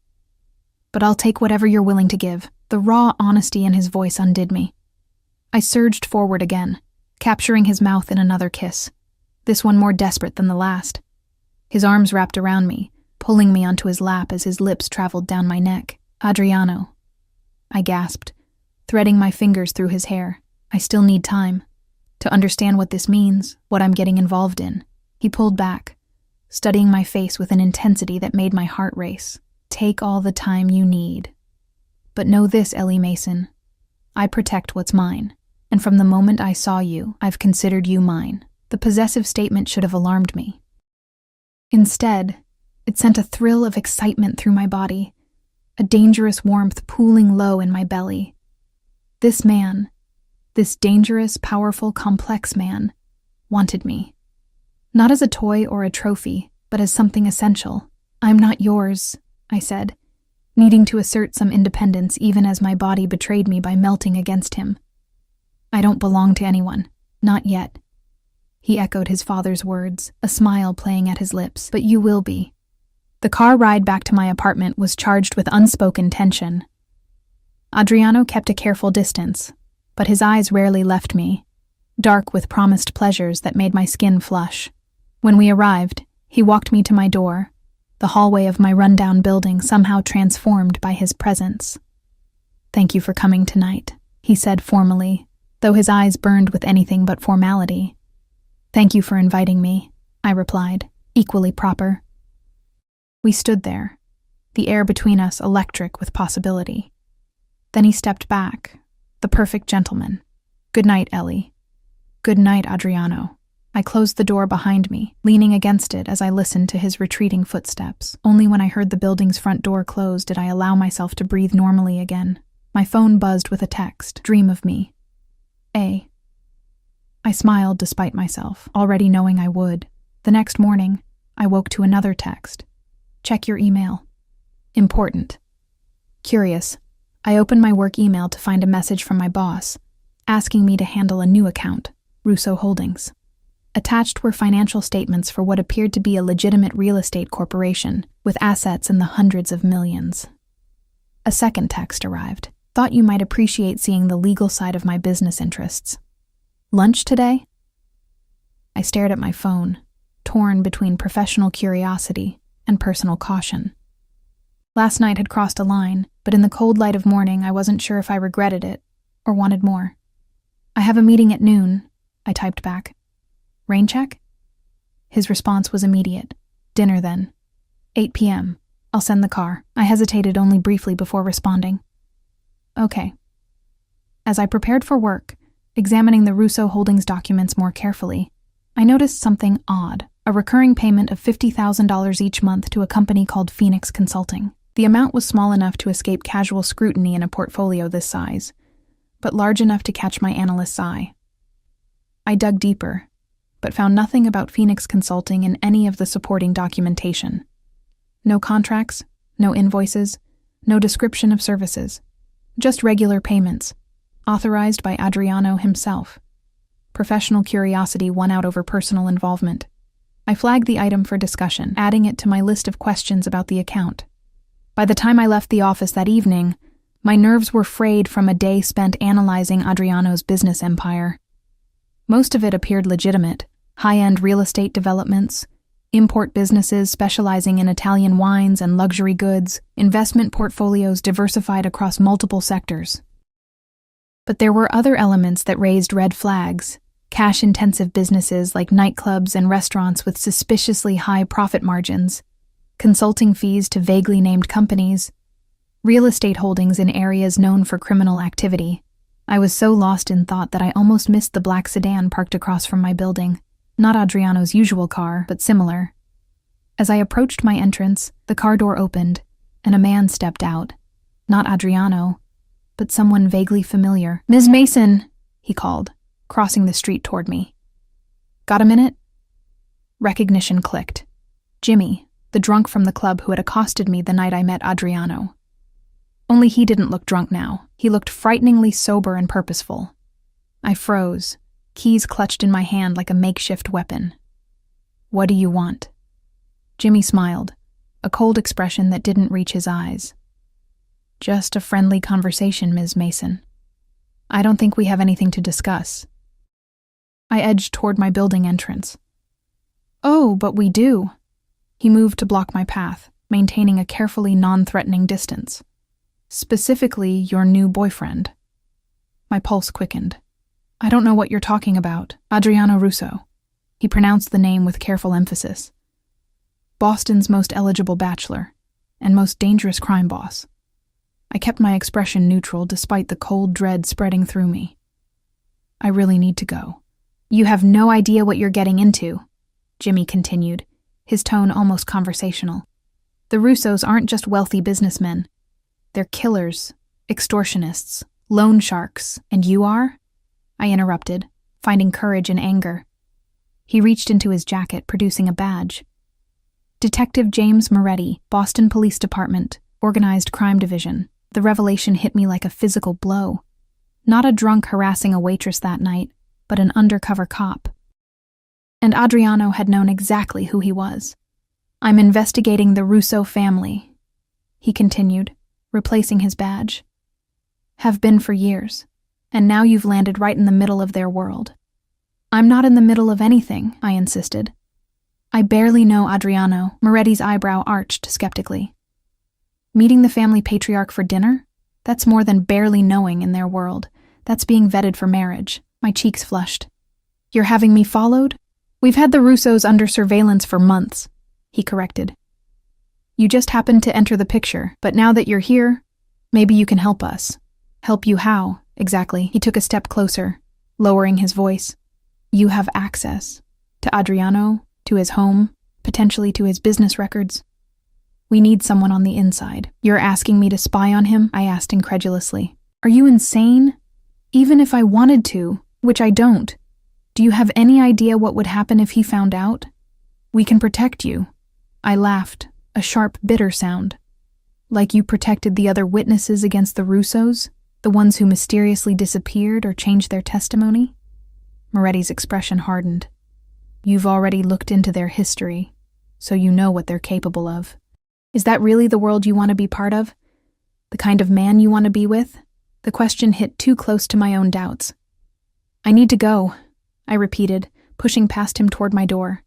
But I'll take whatever you're willing to give. The raw honesty in his voice undid me. I surged forward again, capturing his mouth in another kiss, this one more desperate than the last. His arms wrapped around me, pulling me onto his lap as his lips traveled down my neck. Adriano, I gasped, threading my fingers through his hair. I still need time to understand what this means, what I'm getting involved in. He pulled back, studying my face with an intensity that made my heart race. Take all the time you need. But know this, Ellie Mason. I protect what's mine, and from the moment I saw you, I've considered you mine. The possessive statement should have alarmed me. Instead, it sent a thrill of excitement through my body, a dangerous warmth pooling low in my belly. This man, this dangerous, powerful, complex man, wanted me. Not as a toy or a trophy, but as something essential. I'm not yours, I said, needing to assert some independence even as my body betrayed me by melting against him. I don't belong to anyone, not yet. He echoed his father's words, a smile playing at his lips. But you will be. The car ride back to my apartment was charged with unspoken tension. Adriano kept a careful distance, but his eyes rarely left me, dark with promised pleasures that made my skin flush. When we arrived, he walked me to my door, the hallway of my rundown building somehow transformed by his presence. Thank you for coming tonight, he said formally, though his eyes burned with anything but formality. Thank you for inviting me, I replied, equally proper. We stood there, the air between us electric with possibility. Then he stepped back, the perfect gentleman. Good night, Ellie. Good night, Adriano. I closed the door behind me, leaning against it as I listened to his retreating footsteps. Only when I heard the building's front door close did I allow myself to breathe normally again. My phone buzzed with a text. Dream of me. A. I smiled despite myself, already knowing I would. The next morning, I woke to another text. Check your email. Important. Curious, I opened my work email to find a message from my boss, asking me to handle a new account, Russo Holdings. Attached were financial statements for what appeared to be a legitimate real estate corporation, with assets in the hundreds of millions. A second text arrived. Thought you might appreciate seeing the legal side of my business interests. Lunch today? I stared at my phone, torn between professional curiosity and personal caution. Last night had crossed a line, but in the cold light of morning I wasn't sure if I regretted it or wanted more. I have a meeting at noon, I typed back. Rain check? His response was immediate. Dinner then. 8 p.m. I'll send the car. I hesitated only briefly before responding. Okay. As I prepared for work, Examining the Russo Holdings documents more carefully, I noticed something odd, a recurring payment of $50,000 each month to a company called Phoenix Consulting. The amount was small enough to escape casual scrutiny in a portfolio this size, but large enough to catch my analyst's eye. I dug deeper, but found nothing about Phoenix Consulting in any of the supporting documentation. No contracts, no invoices, no description of services, just regular payments, authorized by Adriano himself. Professional curiosity won out over personal involvement. I flagged the item for discussion, adding it to my list of questions about the account. By the time I left the office that evening, my nerves were frayed from a day spent analyzing Adriano's business empire. Most of it appeared legitimate: high-end real estate developments, import businesses specializing in Italian wines and luxury goods, investment portfolios diversified across multiple sectors. But there were other elements that raised red flags: cash-intensive businesses like nightclubs and restaurants with suspiciously high profit margins, consulting fees to vaguely named companies, real estate holdings in areas known for criminal activity. I was so lost in thought that I almost missed the black sedan parked across from my building. Not Adriano's usual car, but similar. As I approached my entrance, the car door opened, and a man stepped out. Not Adriano, but someone vaguely familiar. "Ms. Mason," he called, crossing the street toward me. "Got a minute?" Recognition clicked. Jimmy, the drunk from the club who had accosted me the night I met Adriano. Only he didn't look drunk now. He looked frighteningly sober and purposeful. I froze, keys clutched in my hand like a makeshift weapon. "What do you want?" Jimmy smiled, a cold expression that didn't reach his eyes. "Just a friendly conversation, Ms. Mason. I don't think we have anything to discuss." I edged toward my building entrance. "Oh, but we do." He moved to block my path, maintaining a carefully non-threatening distance. "Specifically, your new boyfriend." My pulse quickened. "I don't know what you're talking about. Adriano Russo." He pronounced the name with careful emphasis. "Boston's most eligible bachelor, and most dangerous crime boss." I kept my expression neutral despite the cold dread spreading through me. "I really need to go." "You have no idea what you're getting into," Jimmy continued, his tone almost conversational. "The Russos aren't just wealthy businessmen. They're killers, extortionists, loan sharks, and you are?" I interrupted, finding courage in anger. He reached into his jacket, producing a badge. "Detective James Moretti, Boston Police Department, Organized Crime Division." The revelation hit me like a physical blow. Not a drunk harassing a waitress that night, but an undercover cop. And Adriano had known exactly who he was. "I'm investigating the Russo family," he continued, replacing his badge. "Have been for years, and now you've landed right in the middle of their world." "I'm not in the middle of anything," I insisted. "I barely know Adriano," Moretti's eyebrow arched skeptically. "Meeting the family patriarch for dinner? That's more than barely knowing in their world. That's being vetted for marriage." My cheeks flushed. "You're having me followed?" "We've had the Russos under surveillance for months," he corrected. "You just happened to enter the picture, but now that you're here, maybe you can help us." "Help you how, exactly?" He took a step closer, lowering his voice. "You have access to Adriano, to his home, potentially to his business records. We need someone on the inside." "You're asking me to spy on him?" I asked incredulously. "Are you insane? Even if I wanted to, which I don't, do you have any idea what would happen if he found out? We can protect you." I laughed, a sharp, bitter sound. "Like you protected the other witnesses against the Russos? The ones who mysteriously disappeared or changed their testimony?" Moretti's expression hardened. "You've already looked into their history, so you know what they're capable of. Is that really the world you want to be part of? The kind of man you want to be with?" The question hit too close to my own doubts. "I need to go," I repeated, pushing past him toward my door.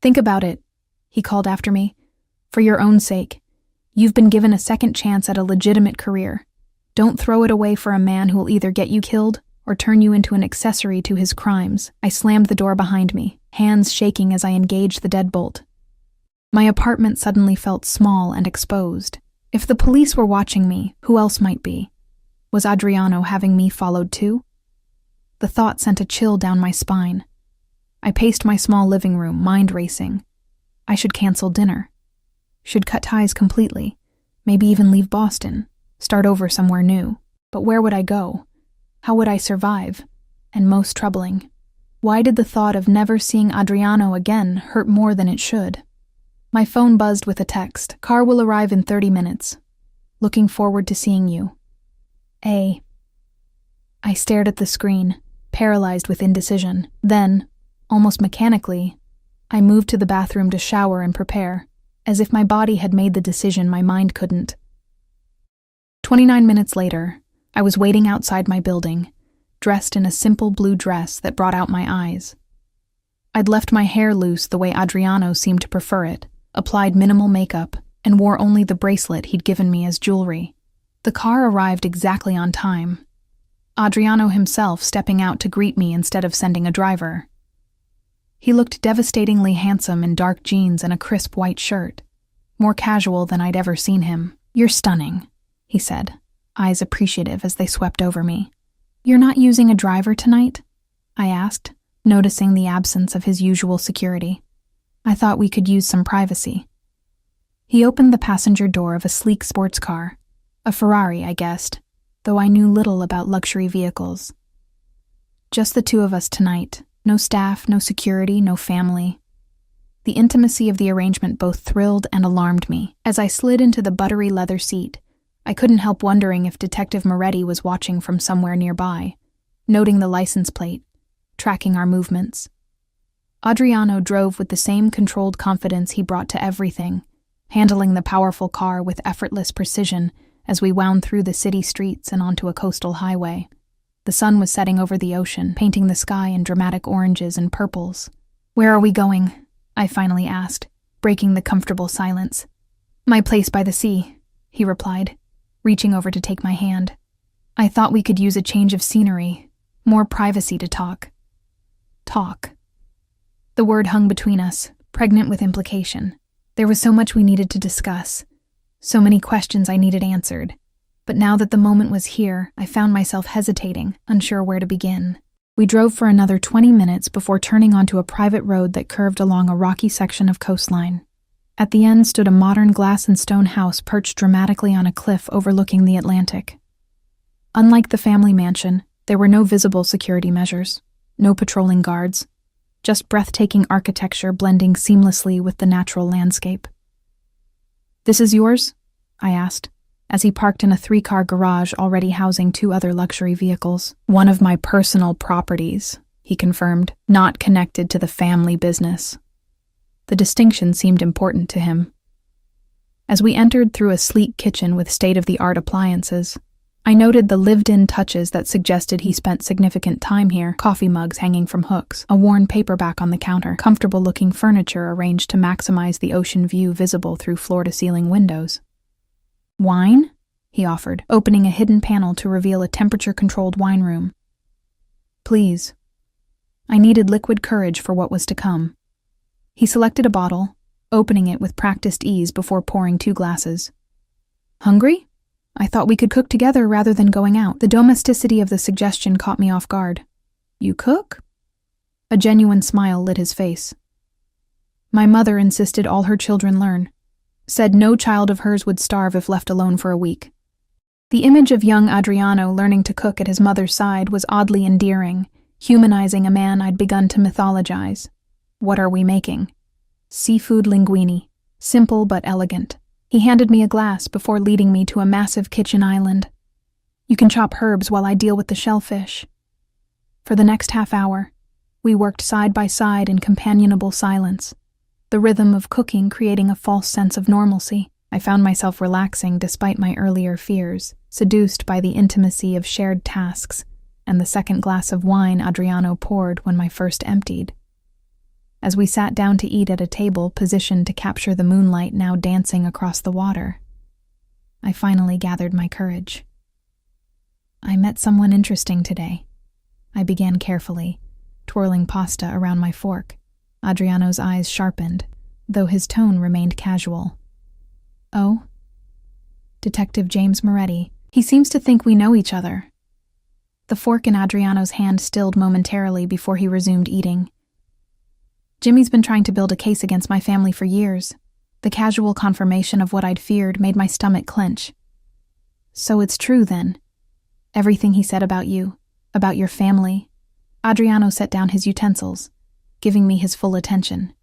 "Think about it," he called after me. "For your own sake. You've been given a second chance at a legitimate career. Don't throw it away for a man who will either get you killed or turn you into an accessory to his crimes." I slammed the door behind me, hands shaking as I engaged the deadbolt. My apartment suddenly felt small and exposed. If the police were watching me, who else might be? Was Adriano having me followed too? The The thought sent a chill down my spine. I paced my small living room, mind racing. I should cancel dinner. Should cut ties completely. Maybe even leave Boston. Start over somewhere new. But where would I go? How would I survive? And most troubling, why did the thought of never seeing Adriano again hurt more than it should? My phone buzzed with a text. Car will arrive in 30 minutes. Looking forward to seeing you. A. I stared at the screen, paralyzed with indecision. Then, almost mechanically, I moved to the bathroom to shower and prepare, as if my body had made the decision my mind couldn't. 29 minutes later, I was waiting outside my building, dressed in a simple blue dress that brought out my eyes. I'd left my hair loose the way Adriano seemed to prefer it, applied minimal makeup, and wore only the bracelet he'd given me as jewelry. The car arrived exactly on time. Adriano himself stepping out to greet me instead of sending a driver. He looked devastatingly handsome in dark jeans and a crisp white shirt, more casual than I'd ever seen him. "You're stunning," he said, eyes appreciative as they swept over me. "You're not using a driver tonight?" I asked, noticing the absence of his usual security. I thought we could use some privacy. He opened the passenger door of a sleek sports car, a Ferrari, I guessed, though I knew little about luxury vehicles. Just the two of us tonight, no staff, no security, no family. The intimacy of the arrangement both thrilled and alarmed me. As I slid into the buttery leather seat, I couldn't help wondering if Detective Moretti was watching from somewhere nearby, noting the license plate, tracking our movements. Adriano drove with the same controlled confidence he brought to everything, handling the powerful car with effortless precision as we wound through the city streets and onto a coastal highway. The sun was setting over the ocean, painting the sky in dramatic oranges and purples. "Where are we going?" I finally asked, breaking the comfortable silence. "My place by the sea," he replied, reaching over to take my hand. "I thought we could use a change of scenery, more privacy to talk." Talk. The word hung between us, pregnant with implication. There was so much we needed to discuss, so many questions I needed answered. But now that the moment was here, I found myself hesitating, unsure where to begin. We drove for another 20 minutes before turning onto a private road that curved along a rocky section of coastline. At the end stood a modern glass and stone house perched dramatically on a cliff overlooking the Atlantic. Unlike the family mansion, there were no visible security measures, no patrolling guards, just breathtaking architecture blending seamlessly with the natural landscape. "This is yours?" I asked, as he parked in a 3-car garage already housing 2 other luxury vehicles. "One of my personal properties," he confirmed, "not connected to the family business." The distinction seemed important to him. As we entered through a sleek kitchen with state-of-the-art appliances, I noted the lived-in touches that suggested he spent significant time here: coffee mugs hanging from hooks, a worn paperback on the counter, comfortable-looking furniture arranged to maximize the ocean view visible through floor-to-ceiling windows. "Wine?" he offered, opening a hidden panel to reveal a temperature-controlled wine room. "Please." I needed liquid courage for what was to come. He selected a bottle, opening it with practiced ease before pouring 2 glasses. "Hungry? I thought we could cook together rather than going out." The domesticity of the suggestion caught me off guard. "You cook?" A genuine smile lit his face. "My mother insisted all her children learn. Said no child of hers would starve if left alone for a week." The image of young Adriano learning to cook at his mother's side was oddly endearing, humanizing a man I'd begun to mythologize. "What are we making?" "Seafood linguine. Simple but elegant." He handed me a glass before leading me to a massive kitchen island. "You can chop herbs while I deal with the shellfish." For the next half hour, we worked side by side in companionable silence, the rhythm of cooking creating a false sense of normalcy. I found myself relaxing despite my earlier fears, seduced by the intimacy of shared tasks and the second glass of wine Adriano poured when my first emptied. As we sat down to eat at a table positioned to capture the moonlight now dancing across the water, I finally gathered my courage. "I met someone interesting today," I began carefully, twirling pasta around my fork. Adriano's eyes sharpened, though his tone remained casual. "Oh?" "Detective James Moretti. He seems to think we know each other." The fork in Adriano's hand stilled momentarily before he resumed eating. Jimmy's been trying to build a case against my family for years. The casual confirmation of what I'd feared made my stomach clench. So it's true then. Everything he said about you, about your family. Adriano set down his utensils, giving me his full attention.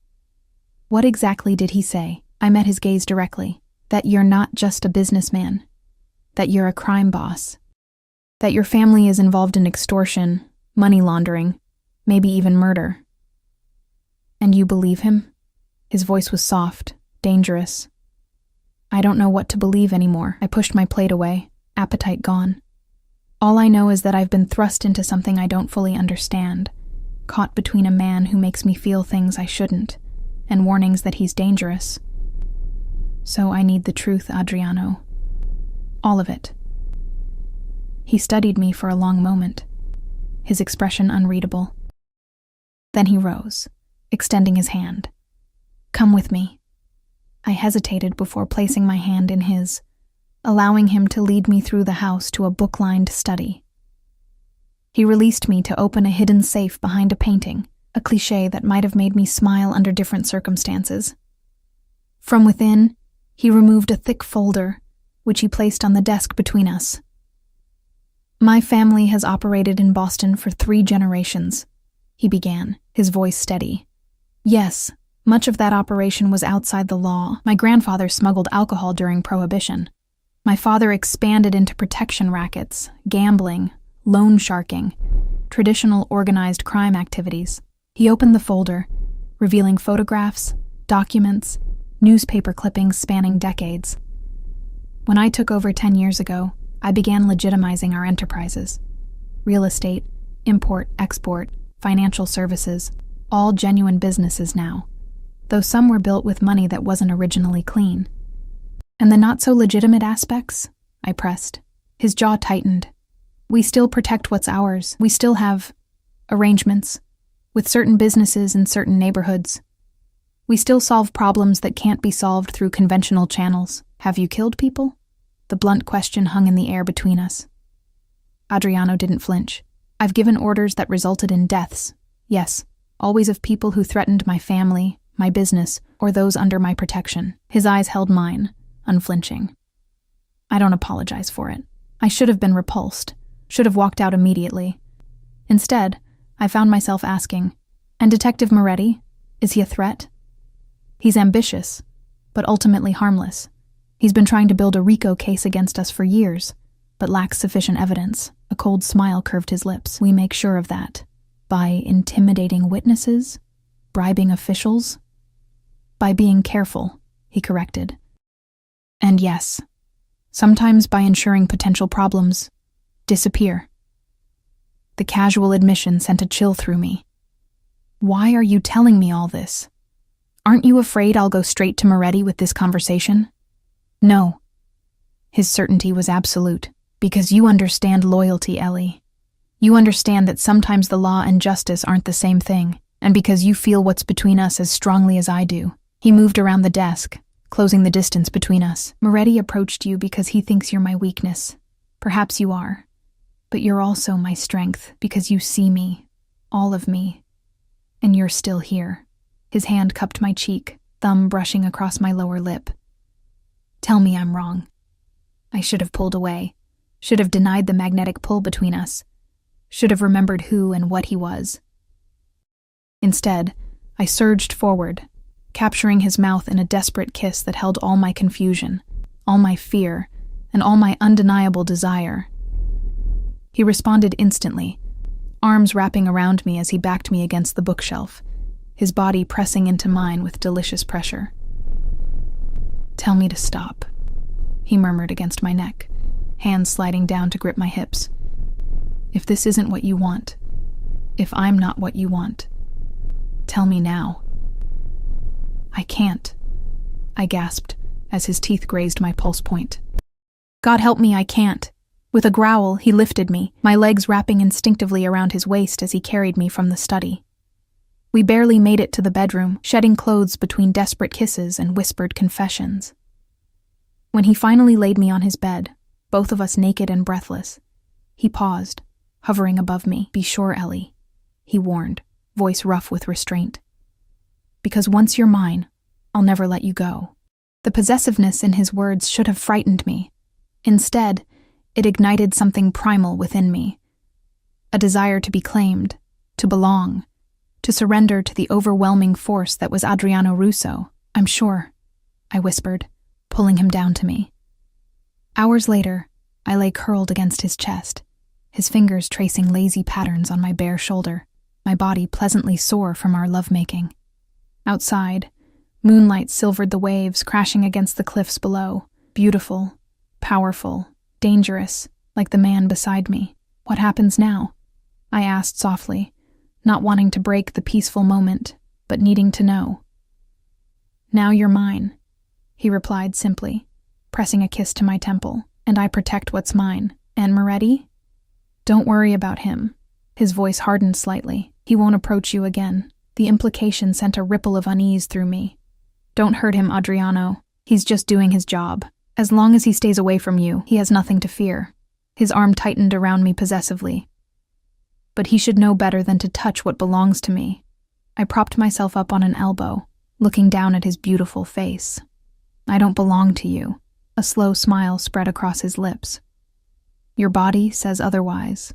What exactly did he say? I met his gaze directly. That you're not just a businessman. That you're a crime boss. That your family is involved in extortion, money laundering, maybe even murder. And you believe him? His voice was soft, dangerous. I don't know what to believe anymore. I pushed my plate away, appetite gone. All I know is that I've been thrust into something I don't fully understand, caught between a man who makes me feel things I shouldn't, and warnings that he's dangerous. So I need the truth, Adriano. All of it. He studied me for a long moment, his expression unreadable. Then he rose, extending his hand. Come with me. I hesitated before placing my hand in his, allowing him to lead me through the house to a book-lined study. He released me to open a hidden safe behind a painting, a cliché that might have made me smile under different circumstances. From within, he removed a thick folder, which he placed on the desk between us. My family has operated in Boston for 3 generations, he began, his voice steady. Yes, much of that operation was outside the law. My grandfather smuggled alcohol during Prohibition. My father expanded into protection rackets, gambling, loan sharking, traditional organized crime activities. He opened the folder, revealing photographs, documents, newspaper clippings spanning decades. When I took over 10 years ago, I began legitimizing our enterprises. Real estate, import, export, financial services, all genuine businesses now, though some were built with money that wasn't originally clean. And the not-so-legitimate aspects? I pressed. His jaw tightened. We still protect what's ours. We still have arrangements with certain businesses in certain neighborhoods. We still solve problems that can't be solved through conventional channels. Have you killed people? The blunt question hung in the air between us. Adriano didn't flinch. I've given orders that resulted in deaths. Yes, always of people who threatened my family, my business, or those under my protection. His eyes held mine, unflinching. I don't apologize for it. I should have been repulsed, should have walked out immediately. Instead, I found myself asking, and Detective Moretti, is he a threat? He's ambitious, but ultimately harmless. He's been trying to build a RICO case against us for years, but lacks sufficient evidence. A cold smile curved his lips. We make sure of that. By intimidating witnesses? Bribing officials? By being careful, he corrected. And yes, sometimes by ensuring potential problems disappear. The casual admission sent a chill through me. Why are you telling me all this? Aren't you afraid I'll go straight to Moretti with this conversation? No. His certainty was absolute. Because you understand loyalty, Ellie. You understand that sometimes the law and justice aren't the same thing, and because you feel what's between us as strongly as I do. He moved around the desk, closing the distance between us. Moretti approached you because he thinks you're my weakness. Perhaps you are. But you're also my strength, because you see me, all of me. And you're still here. His hand cupped my cheek, thumb brushing across my lower lip. Tell me I'm wrong. I should have pulled away, should have denied the magnetic pull between us, should have remembered who and what he was. Instead, I surged forward, capturing his mouth in a desperate kiss that held all my confusion, all my fear, and all my undeniable desire. He responded instantly, arms wrapping around me as he backed me against the bookshelf, his body pressing into mine with delicious pressure. Tell me to stop, he murmured against my neck, hands sliding down to grip my hips. If this isn't what you want, if I'm not what you want, tell me now. I can't, I gasped as his teeth grazed my pulse point. God help me, I can't. With a growl, he lifted me, my legs wrapping instinctively around his waist as he carried me from the study. We barely made it to the bedroom, shedding clothes between desperate kisses and whispered confessions. When he finally laid me on his bed, both of us naked and breathless, he paused, hovering above me. "Be sure, Ellie," he warned, voice rough with restraint. "Because once you're mine, I'll never let you go." The possessiveness in his words should have frightened me. Instead, it ignited something primal within me. A desire to be claimed, to belong, to surrender to the overwhelming force that was Adriano Russo. "I'm sure," I whispered, pulling him down to me. Hours later, I lay curled against his chest, his fingers tracing lazy patterns on my bare shoulder, my body pleasantly sore from our lovemaking. Outside, moonlight silvered the waves crashing against the cliffs below, beautiful, powerful, dangerous, like the man beside me. "What happens now?" I asked softly, not wanting to break the peaceful moment, but needing to know. "Now you're mine," he replied simply, pressing a kiss to my temple. "And I protect what's mine. And Moretti? Don't worry about him." His voice hardened slightly. "He won't approach you again." The implication sent a ripple of unease through me. "Don't hurt him, Adriano. He's just doing his job. As long as he stays away from you, he has nothing to fear." His arm tightened around me possessively. "But he should know better than to touch what belongs to me." I propped myself up on an elbow, looking down at his beautiful face. "I don't belong to you." A slow smile spread across his lips. "Your body says otherwise."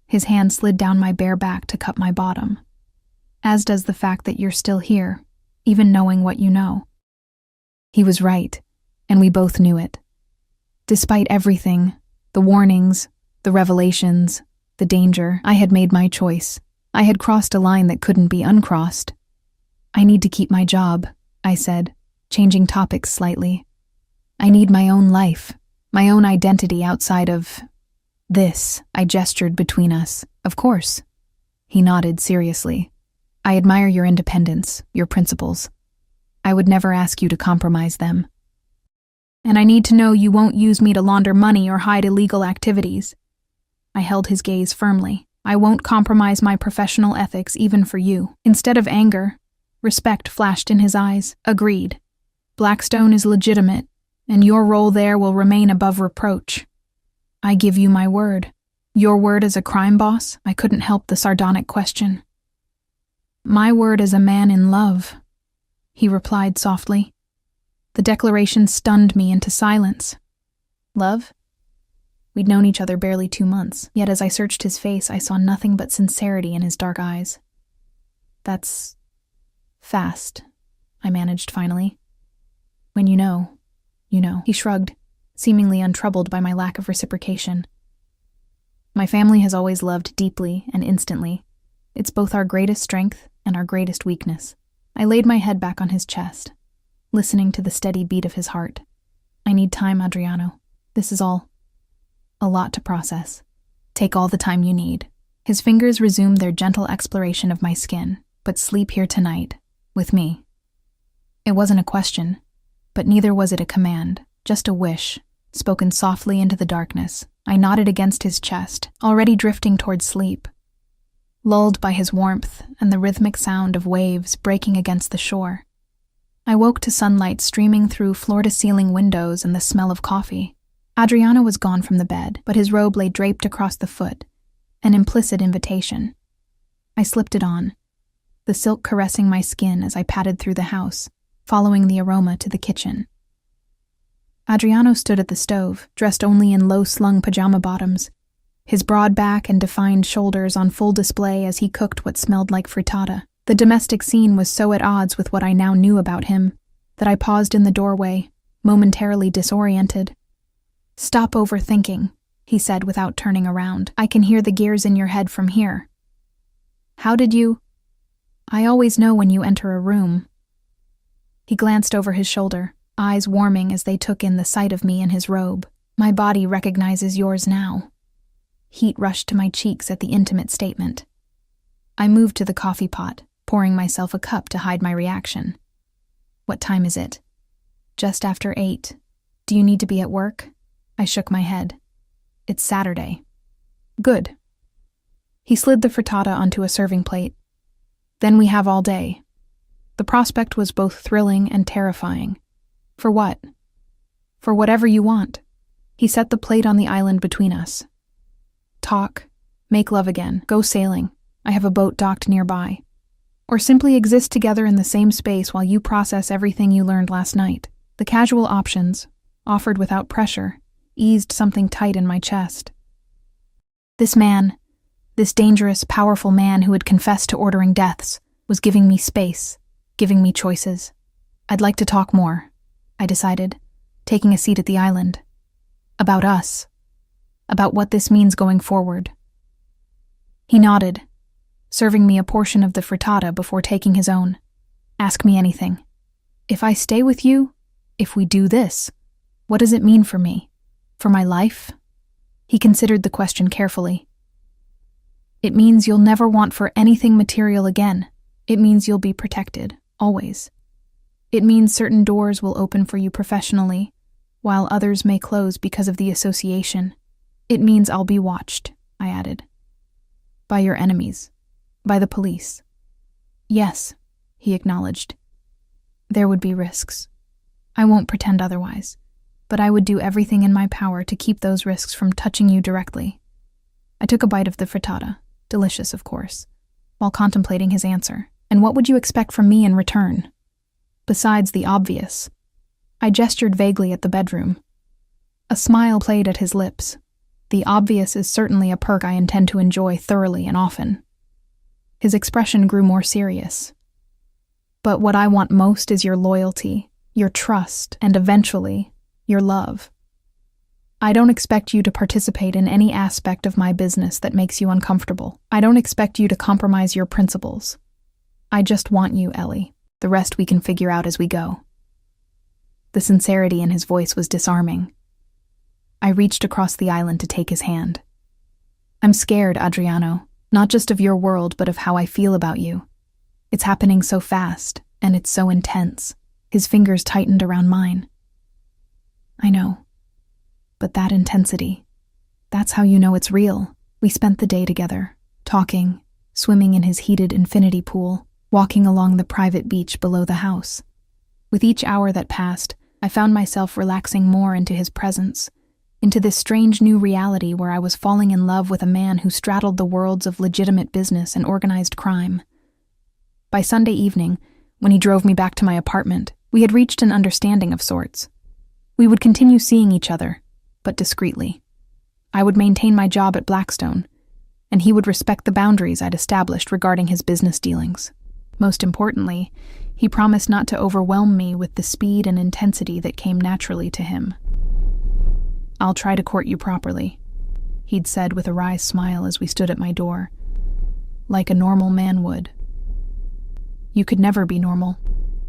His hand slid down my bare back to cup my bottom. "As does the fact that you're still here, even knowing what you know." He was right, and we both knew it. Despite everything, the warnings, the revelations, the danger, I had made my choice. I had crossed a line that couldn't be uncrossed. "I need to keep my job," I said, changing topics slightly. "I need my own life, my own identity outside of this." I gestured between us. "Of course." He nodded seriously. "I admire your independence, your principles. I would never ask you to compromise them. And I need to know you won't use me to launder money or hide illegal activities." I held his gaze firmly. "I won't compromise my professional ethics even for you." Instead of anger, respect flashed in his eyes. "Agreed. Blackstone is legitimate, and your role there will remain above reproach." "I give you my word." "Your word as a crime boss?" I couldn't help the sardonic question. "My word as a man in love," he replied softly. The declaration stunned me into silence. Love? We'd known each other barely 2 months, yet as I searched his face, I saw nothing but sincerity in his dark eyes. "That's fast," I managed finally. "When you know, you know." He shrugged, seemingly untroubled by my lack of reciprocation. "My family has always loved deeply and instantly. It's both our greatest strength and our greatest weakness." I laid my head back on his chest, listening to the steady beat of his heart. "I need time, Adriano. This is all a lot to process. Take all the time you need." His fingers resumed their gentle exploration of my skin. "But sleep here tonight, with me." It wasn't a question, but neither was it a command, just a wish, spoken softly into the darkness. I nodded against his chest, already drifting toward sleep, lulled by his warmth and the rhythmic sound of waves breaking against the shore. I woke to sunlight streaming through floor-to-ceiling windows and the smell of coffee. Adriano was gone from the bed, but his robe lay draped across the foot, an implicit invitation. I slipped it on, the silk caressing my skin as I padded through the house, following the aroma to the kitchen. Adriano stood at the stove, dressed only in low-slung pajama bottoms, his broad back and defined shoulders on full display as he cooked what smelled like frittata. The domestic scene was so at odds with what I now knew about him that I paused in the doorway, momentarily disoriented. "Stop overthinking," he said without turning around. "I can hear the gears in your head from here." "How did you—" "I always know when you enter a room." He glanced over his shoulder, eyes warming as they took in the sight of me in his robe. "My body recognizes yours now." Heat rushed to my cheeks at the intimate statement. I moved to the coffee pot, pouring myself a cup to hide my reaction. "What time is it?" "Just after 8. Do you need to be at work?" I shook my head. "It's Saturday." "Good." He slid the frittata onto a serving plate. "Then we have all day." The prospect was both thrilling and terrifying. "For what?" "For whatever you want." He set the plate on the island between us. "Talk, make love again, go sailing, I have a boat docked nearby, or simply exist together in the same space while you process everything you learned last night. The casual options, offered without pressure, eased something tight in my chest. This man, this dangerous, powerful man who had confessed to ordering deaths, was giving me space, giving me choices. I'd like to talk more, I decided, taking a seat at the island. About us. About what this means going forward. He nodded, serving me a portion of the frittata before taking his own. Ask me anything. If I stay with you, if we do this, what does it mean for me? For my life? He considered the question carefully. It means you'll never want for anything material again. It means you'll be protected, always. It means certain doors will open for you professionally, while others may close because of the association. It means I'll be watched, I added. By your enemies. By the police. Yes, he acknowledged. There would be risks. I won't pretend otherwise, but I would do everything in my power to keep those risks from touching you directly. I took a bite of the frittata, delicious of course, while contemplating his answer. And what would you expect from me in return? Besides the obvious. I gestured vaguely at the bedroom. A smile played at his lips. The obvious is certainly a perk I intend to enjoy thoroughly and often. His expression grew more serious. But what I want most is your loyalty, your trust, and eventually, your love. I don't expect you to participate in any aspect of my business that makes you uncomfortable. I don't expect you to compromise your principles. I just want you, Ellie. The rest we can figure out as we go. The sincerity in his voice was disarming. I reached across the island to take his hand. I'm scared, Adriano, not just of your world, but of how I feel about you. It's happening so fast, and it's so intense. His fingers tightened around mine. I know. But that intensity, that's how you know it's real. We spent the day together, talking, swimming in his heated infinity pool, walking along the private beach below the house. With each hour that passed, I found myself relaxing more into his presence, into this strange new reality where I was falling in love with a man who straddled the worlds of legitimate business and organized crime. By Sunday evening, when he drove me back to my apartment, we had reached an understanding of sorts. We would continue seeing each other, but discreetly. I would maintain my job at Blackstone, and he would respect the boundaries I'd established regarding his business dealings. Most importantly, he promised not to overwhelm me with the speed and intensity that came naturally to him. I'll try to court you properly, he'd said with a wry smile as we stood at my door. Like a normal man would. You could never be normal,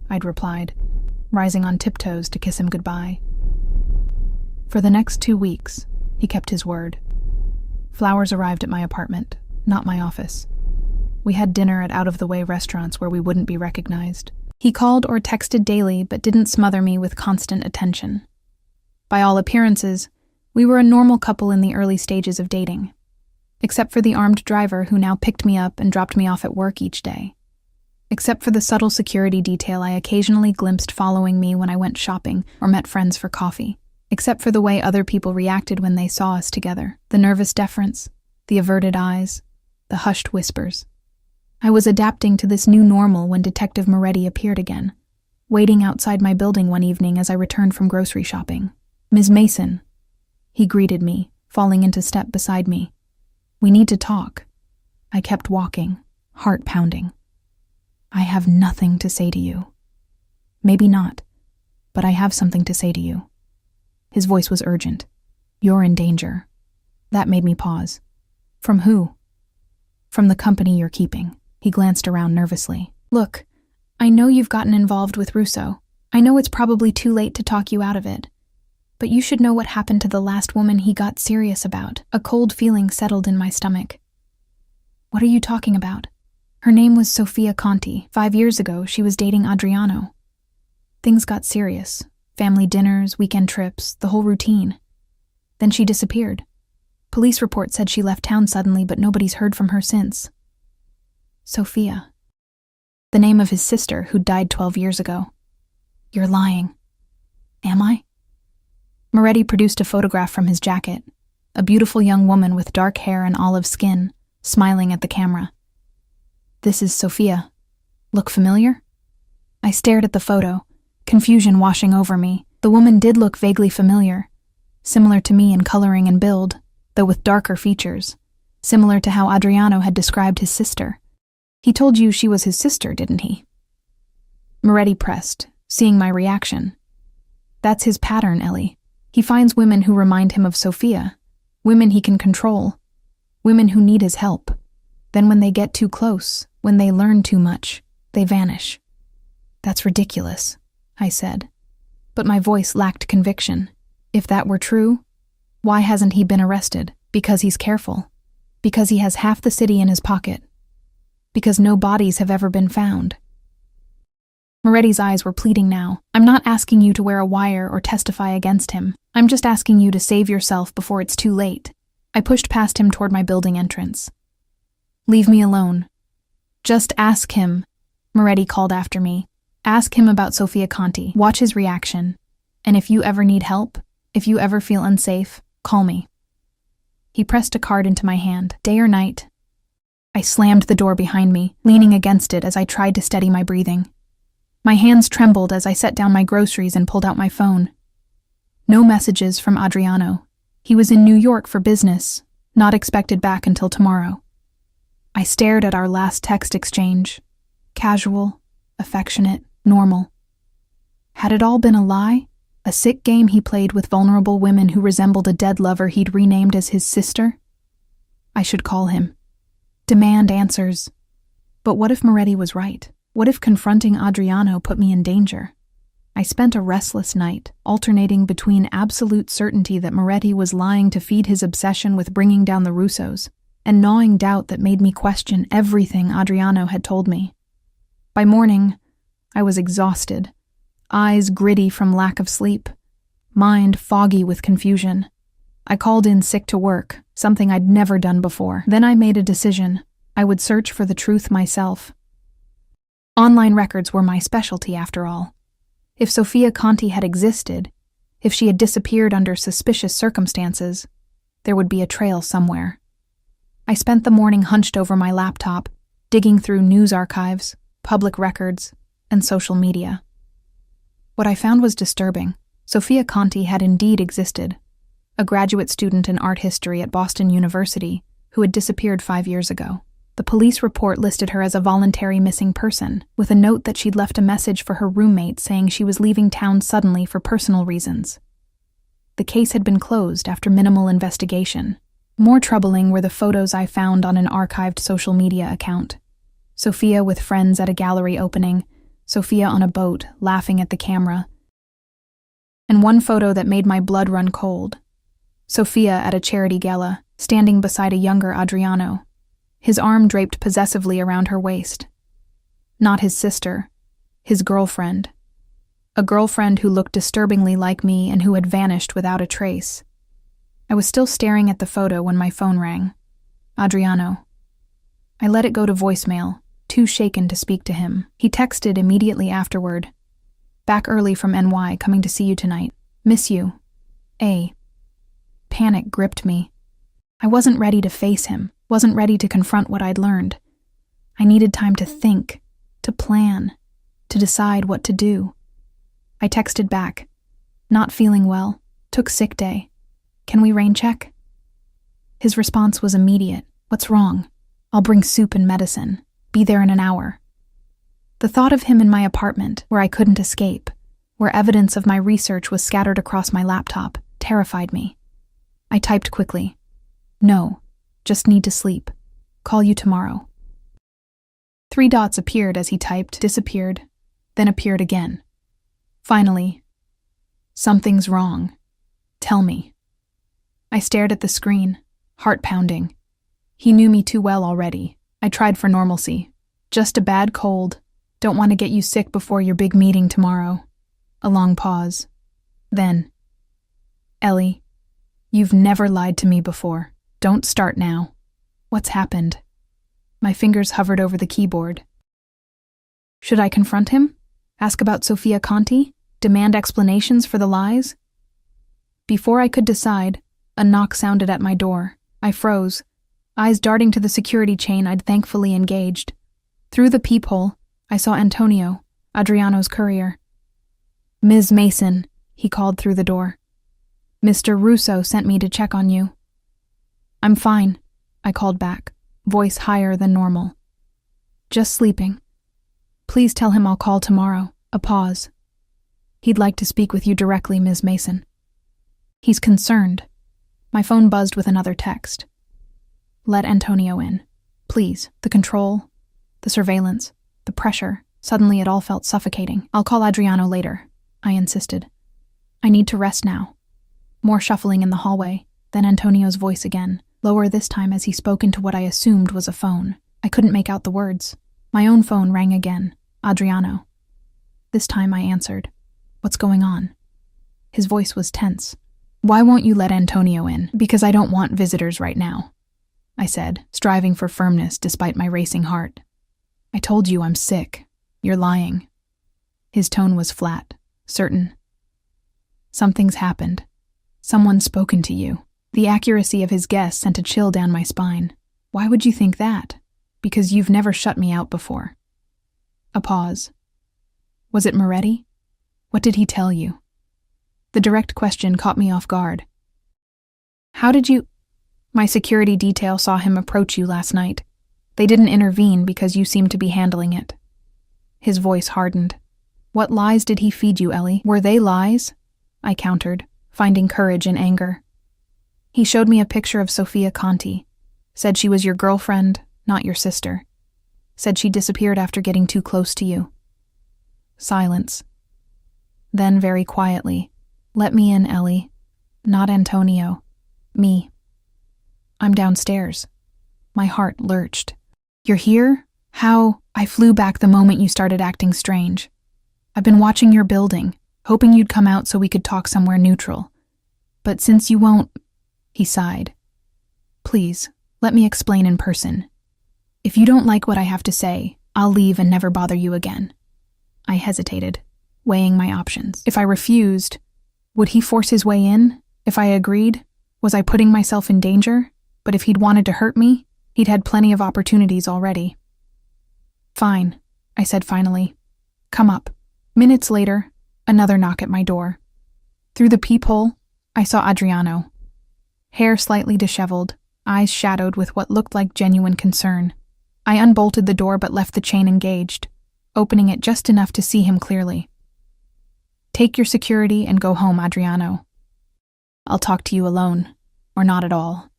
I'd replied, rising on tiptoes to kiss him goodbye. For the next 2 weeks, he kept his word. Flowers arrived at my apartment, not my office. We had dinner at out-of-the-way restaurants where we wouldn't be recognized. He called or texted daily but didn't smother me with constant attention. By all appearances, we were a normal couple in the early stages of dating, except for the armed driver who now picked me up and dropped me off at work each day. Except for the subtle security detail I occasionally glimpsed following me when I went shopping or met friends for coffee. Except for the way other people reacted when they saw us together, the nervous deference, the averted eyes, the hushed whispers. I was adapting to this new normal when Detective Moretti appeared again, waiting outside my building one evening as I returned from grocery shopping. Ms. Mason, he greeted me, falling into step beside me. We need to talk. I kept walking, heart pounding. I have nothing to say to you. Maybe not, but I have something to say to you. His voice was urgent. You're in danger. That made me pause. From who? From the company you're keeping. He glanced around nervously. Look, I know you've gotten involved with Russo. I know it's probably too late to talk you out of it. But you should know what happened to the last woman he got serious about. A cold feeling settled in my stomach. What are you talking about? Her name was Sofia Conti. 5 years ago, she was dating Adriano. Things got serious. Family dinners, weekend trips, the whole routine. Then she disappeared. Police reports said she left town suddenly, but nobody's heard from her since. Sofia. The name of his sister, who died 12 years ago. You're lying. Am I? Moretti produced a photograph from his jacket. A beautiful young woman with dark hair and olive skin, smiling at the camera. "This is Sophia. Look familiar?" I stared at the photo, confusion washing over me. The woman did look vaguely familiar, similar to me in coloring and build, though with darker features, similar to how Adriano had described his sister. He told you she was his sister, didn't he? Moretti pressed, seeing my reaction. That's his pattern, Ellie. He finds women who remind him of Sophia, women he can control, women who need his help. Then when they get too close, when they learn too much, they vanish. That's ridiculous, I said. But my voice lacked conviction. If that were true, why hasn't he been arrested? Because he's careful. Because he has half the city in his pocket. Because no bodies have ever been found. Moretti's eyes were pleading now. I'm not asking you to wear a wire or testify against him. I'm just asking you to save yourself before it's too late. I pushed past him toward my building entrance. Leave me alone. Just ask him, Moretti called after me. Ask him about Sophia Conti. Watch his reaction. And if you ever need help, if you ever feel unsafe, call me. He pressed a card into my hand. Day or night? I slammed the door behind me, leaning against it as I tried to steady my breathing. My hands trembled as I set down my groceries and pulled out my phone. No messages from Adriano. He was in New York for business, not expected back until tomorrow. I stared at our last text exchange. Casual, affectionate, normal. Had it all been a lie? A sick game he played with vulnerable women who resembled a dead lover he'd renamed as his sister? I should call him. Demand answers. But what if Moretti was right? What if confronting Adriano put me in danger? I spent a restless night, alternating between absolute certainty that Moretti was lying to feed his obsession with bringing down the Russos, and gnawing doubt that made me question everything Adriano had told me. By morning, I was exhausted, eyes gritty from lack of sleep, mind foggy with confusion. I called in sick to work, something I'd never done before. Then I made a decision. I would search for the truth myself. Online records were my specialty, after all. If Sophia Conti had existed, if she had disappeared under suspicious circumstances, there would be a trail somewhere. I spent the morning hunched over my laptop, digging through news archives, public records, and social media. What I found was disturbing. Sophia Conti had indeed existed, a graduate student in art history at Boston University who had disappeared 5 years ago. The police report listed her as a voluntary missing person, with a note that she'd left a message for her roommate saying she was leaving town suddenly for personal reasons. The case had been closed after minimal investigation. More troubling were the photos I found on an archived social media account. Sophia with friends at a gallery opening, Sophia on a boat, laughing at the camera. And one photo that made my blood run cold. Sophia at a charity gala, standing beside a younger Adriano, his arm draped possessively around her waist. Not his sister, his girlfriend. A girlfriend who looked disturbingly like me and who had vanished without a trace. I was still staring at the photo when my phone rang. Adriano. I let it go to voicemail, too shaken to speak to him. He texted immediately afterward. Back early from NY, coming to see you tonight. Miss you. A. Panic gripped me. I wasn't ready to face him, wasn't ready to confront what I'd learned. I needed time to think, to plan, to decide what to do. I texted back. Not feeling well. Took sick day. Can we rain check? His response was immediate. What's wrong? I'll bring soup and medicine. Be there in an hour. The thought of him in my apartment, where I couldn't escape, where evidence of my research was scattered across my laptop, terrified me. I typed quickly. No, just need to sleep. Call you tomorrow. 3 dots appeared as he typed, disappeared, then appeared again. Finally, something's wrong. Tell me. I stared at the screen, heart pounding. He knew me too well already. I tried for normalcy. Just a bad cold. Don't want to get you sick before your big meeting tomorrow. A long pause. Then, Ellie, you've never lied to me before. Don't start now. What's happened? My fingers hovered over the keyboard. Should I confront him? Ask about Sophia Conti? Demand explanations for the lies? Before I could decide, a knock sounded at my door. I froze. eyes darting to the security chain I'd thankfully engaged. Through the peephole, I saw Antonio, Adriano's courier. "Ms. Mason," he called through the door. "Mr. Russo sent me to check on you." "I'm fine," I called back, voice higher than normal. "Just sleeping. Please tell him I'll call tomorrow." A pause. "He'd like to speak with you directly, Ms. Mason." "He's concerned." My phone buzzed with another text. "Let Antonio in. Please. The control, the surveillance, the pressure. Suddenly it all felt suffocating. I'll call Adriano later," I insisted. "I need to rest now." More shuffling in the hallway, then Antonio's voice again, lower this time as he spoke into what I assumed was a phone. I couldn't make out the words. My own phone rang again. Adriano. This time I answered. "What's going on?" His voice was tense. "Why won't you let Antonio in?" "Because I don't want visitors right now," I said, striving for firmness despite my racing heart. "I told you I'm sick. You're lying." His tone was flat, certain. "Something's happened. Someone's spoken to you." The accuracy of his guess sent a chill down my spine. "Why would you think that?" "Because you've never shut me out before." A pause. "Was it Moretti? What did he tell you?" The direct question caught me off guard. "How did you—" "My security detail saw him approach you last night. They didn't intervene because you seemed to be handling it." His voice hardened. "What lies did he feed you, Ellie?" "Were they lies?" I countered, finding courage in anger. "He showed me a picture of Sofia Conti. Said she was your girlfriend, not your sister. Said she disappeared after getting too close to you." Silence. Then, very quietly, "Let me in, Ellie. Not Antonio. Me." "I'm downstairs." My heart lurched. "You're here? How?" "I flew back the moment you started acting strange. I've been watching your building, hoping you'd come out so we could talk somewhere neutral. But since you won't—" He sighed. "Please, let me explain in person. If you don't like what I have to say, I'll leave and never bother you again." I hesitated, weighing my options. If I refused, would he force his way in? If I agreed, was I putting myself in danger? But if he'd wanted to hurt me, he'd had plenty of opportunities already. "Fine," I said finally. "Come up." Minutes later, another knock at my door. Through the peephole, I saw Adriano. Hair slightly disheveled, eyes shadowed with what looked like genuine concern. I unbolted the door but left the chain engaged, opening it just enough to see him clearly. "Take your security and go home, Adriano. I'll talk to you alone, or not at all."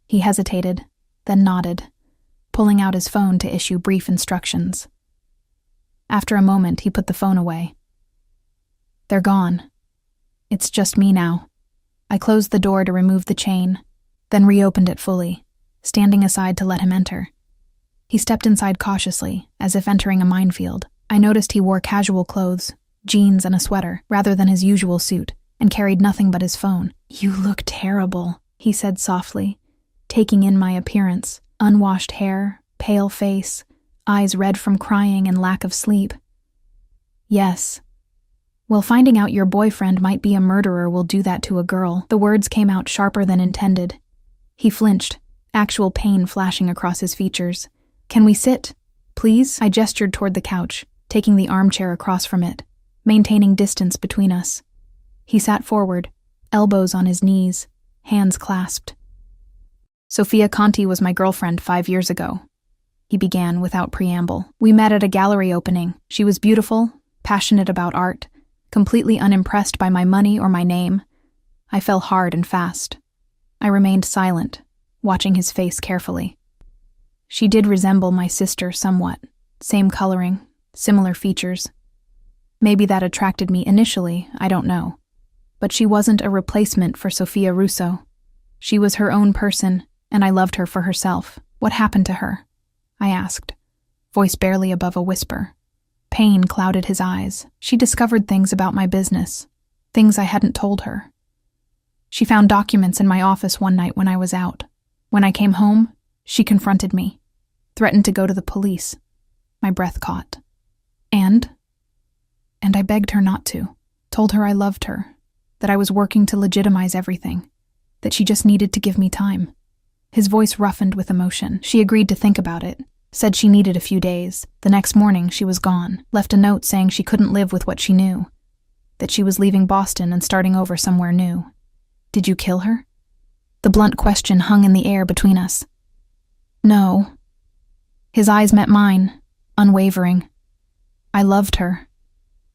He hesitated, then nodded, pulling out his phone to issue brief instructions. After a moment, he put the phone away. "They're gone. It's just me now." I closed the door to remove the chain, then reopened it fully, standing aside to let him enter. He stepped inside cautiously, as if entering a minefield. I noticed he wore casual clothes, jeans and a sweater, rather than his usual suit, and carried nothing but his phone. "You look terrible," he said softly, taking in my appearance. Unwashed hair, pale face, eyes red from crying and lack of sleep. "Yes. Well, finding out your boyfriend might be a murderer will do that to a girl." The words came out sharper than intended. He flinched, actual pain flashing across his features. "Can we sit, please?" I gestured toward the couch, taking the armchair across from it, maintaining distance between us. He sat forward, elbows on his knees, hands clasped. "Sofia Conti was my girlfriend 5 years ago," he began without preamble. "We met at a gallery opening. She was beautiful, passionate about art, completely unimpressed by my money or my name. I fell hard and fast." I remained silent, watching his face carefully. "She did resemble my sister somewhat. Same coloring, similar features. Maybe that attracted me initially, I don't know. But she wasn't a replacement for Sofia Russo. She was her own person, and I loved her for herself." "What happened to her?" I asked, voice barely above a whisper. Pain clouded his eyes. "She discovered things about my business, things I hadn't told her. She found documents in my office one night when I was out. When I came home, she confronted me, threatened to go to the police." My breath caught. And I begged her not to. Told her I loved her, that I was working to legitimize everything, that she just needed to give me time. His voice roughened with emotion. She agreed to think about it, said she needed a few days. The next morning, she was gone, left a note saying she couldn't live with what she knew, that she was leaving Boston and starting over somewhere new. Did you kill her? The blunt question hung in the air between us. No. His eyes met mine, unwavering. I loved her.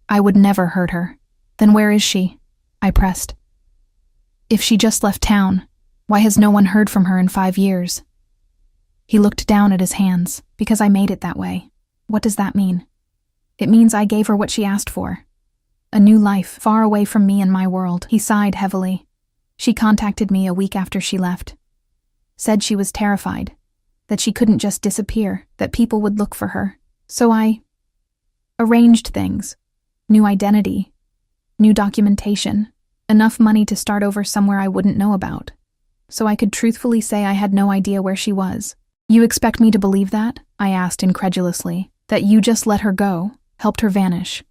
I would never hurt her. Then where is she? I pressed. If she just left town, why has no one heard from her in 5 years? He looked down at his hands. Because I made it that way. What does that mean? It means I gave her what she asked for. A new life, far away from me and my world. He sighed heavily. She contacted me a week after she left. Said she was terrified, that she couldn't just disappear, that people would look for her. So I arranged things. New identity, new documentation, enough money to start over somewhere I wouldn't know about, so I could truthfully say I had no idea where she was. You expect me to believe that? I asked incredulously. That you just let her go, helped her vanish.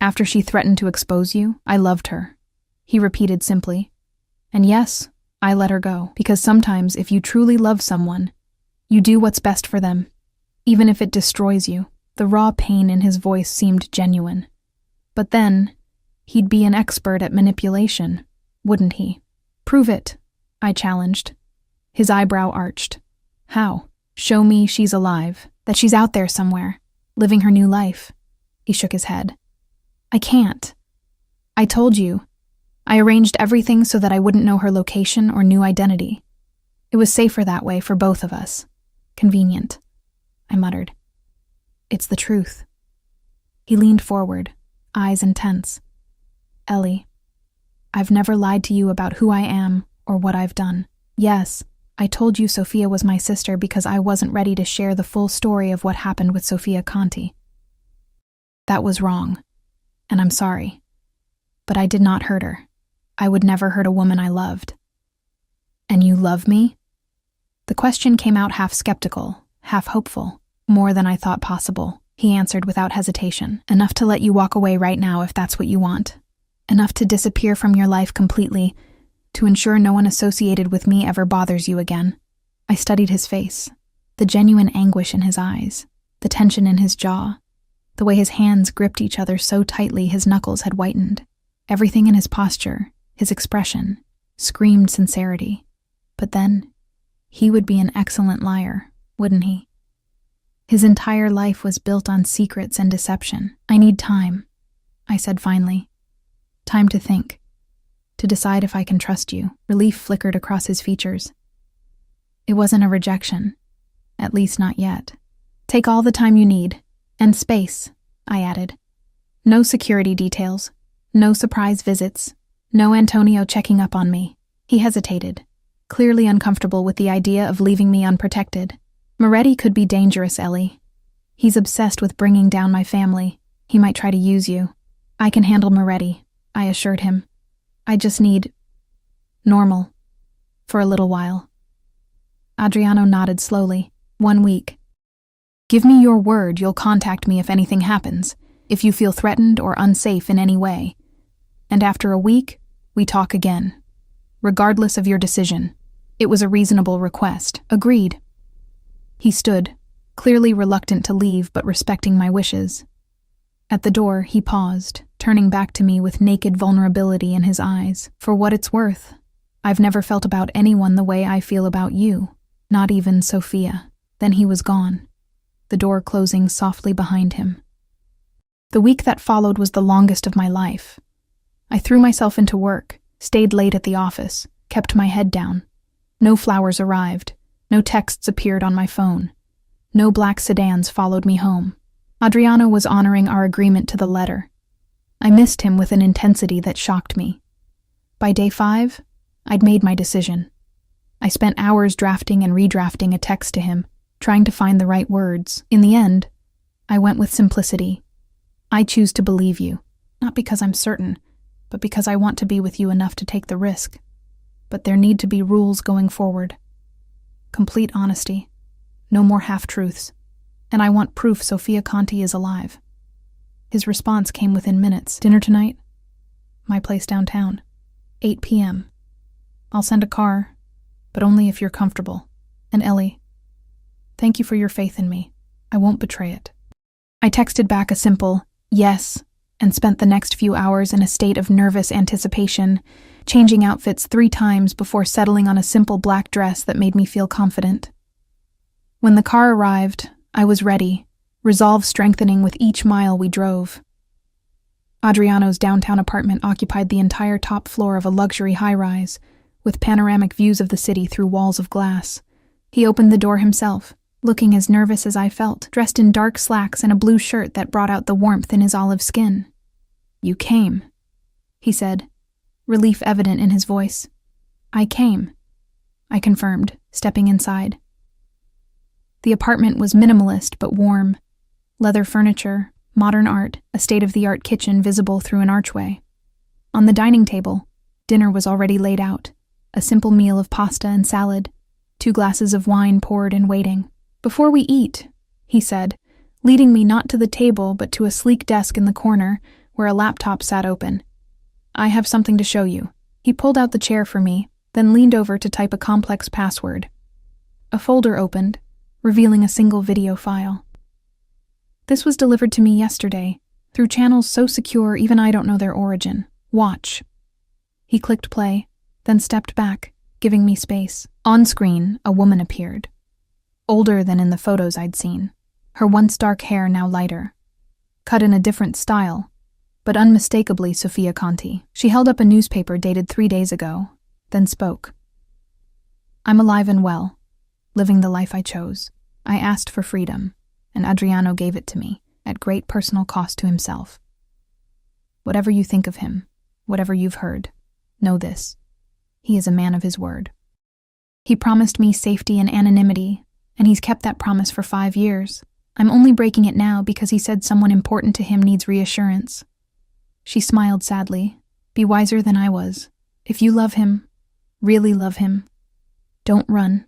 After she threatened to expose you, I loved her. He repeated simply. And yes, I let her go, because sometimes if you truly love someone, you do what's best for them, even if it destroys you. The raw pain in his voice seemed genuine. But then, he'd be an expert at manipulation, wouldn't he? Prove it, I challenged. His eyebrow arched. How? Show me she's alive, that she's out there somewhere, living her new life. He shook his head. I can't. I told you. I arranged everything so that I wouldn't know her location or new identity. It was safer that way for both of us. Convenient, I muttered. It's the truth. He leaned forward, eyes intense. Ellie, I've never lied to you about who I am or what I've done. Yes, I told you Sophia was my sister because I wasn't ready to share the full story of what happened with Sophia Conti. That was wrong, and I'm sorry. But I did not hurt her. I would never hurt a woman I loved. And you love me? The question came out half skeptical, half hopeful. More than I thought possible, he answered without hesitation. Enough to let you walk away right now if that's what you want. Enough to disappear from your life completely, to ensure no one associated with me ever bothers you again. I studied his face, the genuine anguish in his eyes, the tension in his jaw, the way his hands gripped each other so tightly his knuckles had whitened. Everything in his posture, his expression, screamed sincerity. But then, he would be an excellent liar, wouldn't he? His entire life was built on secrets and deception. I need time, I said finally. Time to think. To decide if I can trust you. Relief flickered across his features. It wasn't a rejection. At least not yet. Take all the time you need. And space, I added. No security details. No surprise visits. No Antonio checking up on me. He hesitated, clearly uncomfortable with the idea of leaving me unprotected. Moretti could be dangerous, Ellie. He's obsessed with bringing down my family. He might try to use you. I can handle Moretti, I assured him. I just need normal for a little while. Adriano nodded slowly. 1 week. Give me your word you'll contact me if anything happens, if you feel threatened or unsafe in any way. And after a week, we talk again. Regardless of your decision. It was a reasonable request. Agreed. He stood, clearly reluctant to leave but respecting my wishes. At the door, he paused, turning back to me with naked vulnerability in his eyes. For what it's worth, I've never felt about anyone the way I feel about you, not even Sophia. Then he was gone, the door closing softly behind him. The week that followed was the longest of my life. I threw myself into work, stayed late at the office, kept my head down. No flowers arrived. No texts appeared on my phone. No black sedans followed me home. Adriano was honoring our agreement to the letter. I missed him with an intensity that shocked me. By day 5, I'd made my decision. I spent hours drafting and redrafting a text to him, trying to find the right words. In the end, I went with simplicity. I choose to believe you, not because I'm certain, but because I want to be with you enough to take the risk. But there need to be rules going forward. Complete honesty. No more half-truths. And I want proof Sophia Conti is alive. His response came within minutes. Dinner tonight? My place downtown. 8 p.m. I'll send a car, but only if you're comfortable. And Ellie, thank you for your faith in me. I won't betray it. I texted back a simple yes and spent the next few hours in a state of nervous anticipation, changing outfits 3 times before settling on a simple black dress that made me feel confident. When the car arrived, I was ready, resolve strengthening with each mile we drove. Adriano's downtown apartment occupied the entire top floor of a luxury high-rise, with panoramic views of the city through walls of glass. He opened the door himself, looking as nervous as I felt, dressed in dark slacks and a blue shirt that brought out the warmth in his olive skin. "You came," he said, relief evident in his voice. "I came," I confirmed, stepping inside. The apartment was minimalist but warm. Leather furniture, modern art, a state-of-the-art kitchen visible through an archway. On the dining table, dinner was already laid out, a simple meal of pasta and salad, 2 glasses of wine poured and waiting. "Before we eat," he said, leading me not to the table but to a sleek desk in the corner where a laptop sat open. "I have something to show you." He pulled out the chair for me, then leaned over to type a complex password. A folder opened, revealing a single video file. "This was delivered to me yesterday, through channels so secure even I don't know their origin. Watch." He clicked play, then stepped back, giving me space. On screen, a woman appeared. Older than in the photos I'd seen, her once dark hair now lighter. Cut in a different style, but unmistakably Sofia Conti. She held up a newspaper dated 3 days ago, then spoke. "I'm alive and well, living the life I chose. I asked for freedom, and Adriano gave it to me, at great personal cost to himself. Whatever you think of him, whatever you've heard, know this. He is a man of his word. He promised me safety and anonymity, and he's kept that promise for 5 years. I'm only breaking it now because he said someone important to him needs reassurance." She smiled sadly. "Be wiser than I was. If you love him, really love him, don't run.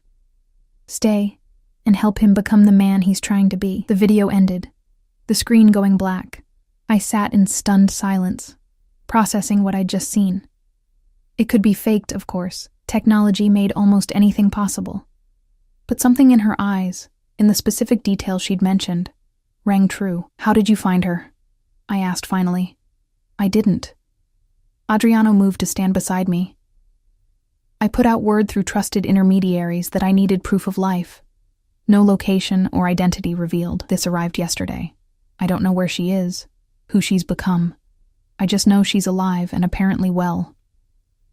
Stay and help him become the man he's trying to be." The video ended, the screen going black. I sat in stunned silence, processing what I'd just seen. It could be faked, of course. Technology made almost anything possible. But something in her eyes, in the specific details she'd mentioned, rang true. "How did you find her?" I asked finally. "I didn't." Adriano moved to stand beside me. "I put out word through trusted intermediaries that I needed proof of life. No location or identity revealed. This arrived yesterday. I don't know where she is, who she's become. I just know she's alive and apparently well."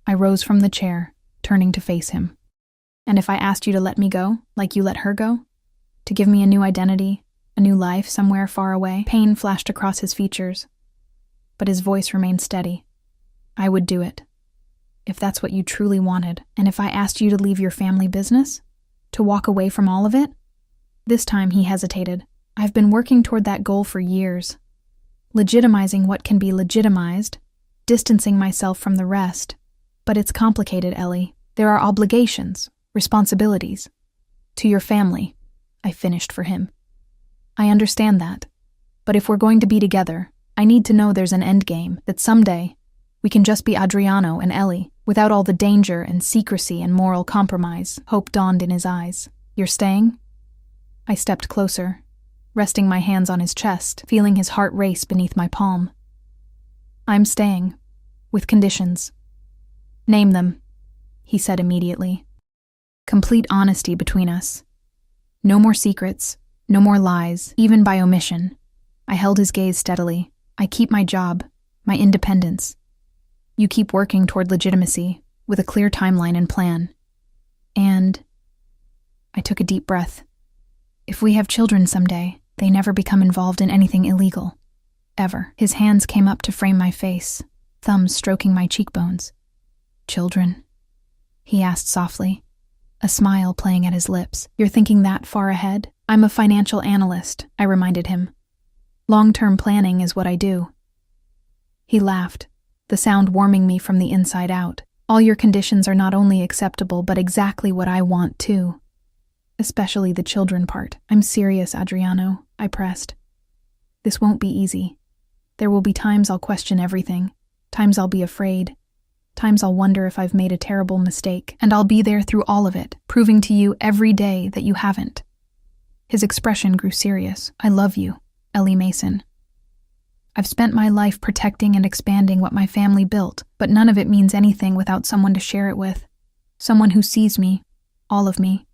I rose from the chair, turning to face him. "And if I asked you to let me go, like you let her go? To give me a new identity, a new life somewhere far away?" Pain flashed across his features, but his voice remained steady. "I would do it, if that's what you truly wanted. And if I asked you to leave your family business? To walk away from all of it?" This time he hesitated. "I've been working toward that goal for years. Legitimizing what can be legitimized, distancing myself from the rest. But it's complicated, Ellie. There are obligations, responsibilities. To your family," I finished for him. "I understand that. But if we're going to be together, I need to know there's an end game, that someday we can just be Adriano and Ellie, without all the danger and secrecy and moral compromise." Hope dawned in his eyes. "You're staying?" I stepped closer, resting my hands on his chest, feeling his heart race beneath my palm. "I'm staying, with conditions." "Name them," he said immediately. "Complete honesty between us. No more secrets, no more lies, even by omission." I held his gaze steadily. "I keep my job, my independence. You keep working toward legitimacy, with a clear timeline and plan. And..." I took a deep breath. "If we have children someday, they never become involved in anything illegal. Ever." His hands came up to frame my face, thumbs stroking my cheekbones. "Children?" he asked softly, a smile playing at his lips. "You're thinking that far ahead?" "I'm a financial analyst," I reminded him. "Long-term planning is what I do." He laughed, the sound warming me from the inside out. "All your conditions are not only acceptable, but exactly what I want too. Especially the children part." "I'm serious, Adriano," I pressed. "This won't be easy. There will be times I'll question everything, times I'll be afraid. Times I'll wonder if I've made a terrible mistake, and I'll be there through all of it, proving to you every day that you haven't." His expression grew serious. "I love you, Ellie Mason. I've spent my life protecting and expanding what my family built, but none of it means anything without someone to share it with. Someone who sees me, all of me,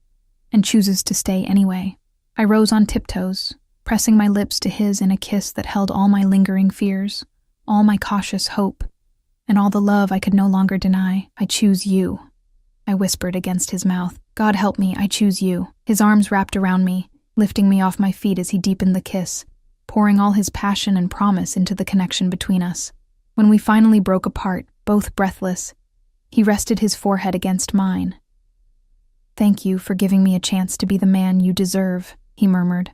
and chooses to stay anyway." I rose on tiptoes, pressing my lips to his in a kiss that held all my lingering fears, all my cautious hope, and all the love I could no longer deny. "I choose you," I whispered against his mouth. "God help me, I choose you." His arms wrapped around me, lifting me off my feet as he deepened the kiss, pouring all his passion and promise into the connection between us. When we finally broke apart, both breathless, he rested his forehead against mine. "Thank you for giving me a chance to be the man you deserve," he murmured.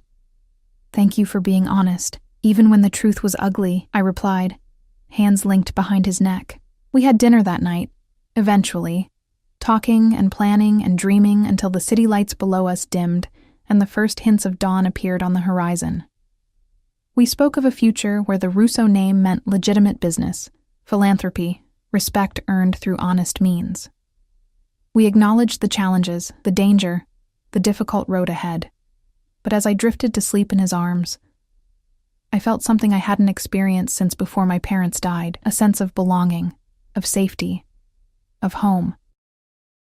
"Thank you for being honest, even when the truth was ugly," I replied, hands linked behind his neck. We had dinner that night, eventually, talking and planning and dreaming until the city lights below us dimmed and the first hints of dawn appeared on the horizon. We spoke of a future where the Russo name meant legitimate business, philanthropy, respect earned through honest means. We acknowledged the challenges, the danger, the difficult road ahead. But as I drifted to sleep in his arms, I felt something I hadn't experienced since before my parents died, a sense of belonging, of safety, of home.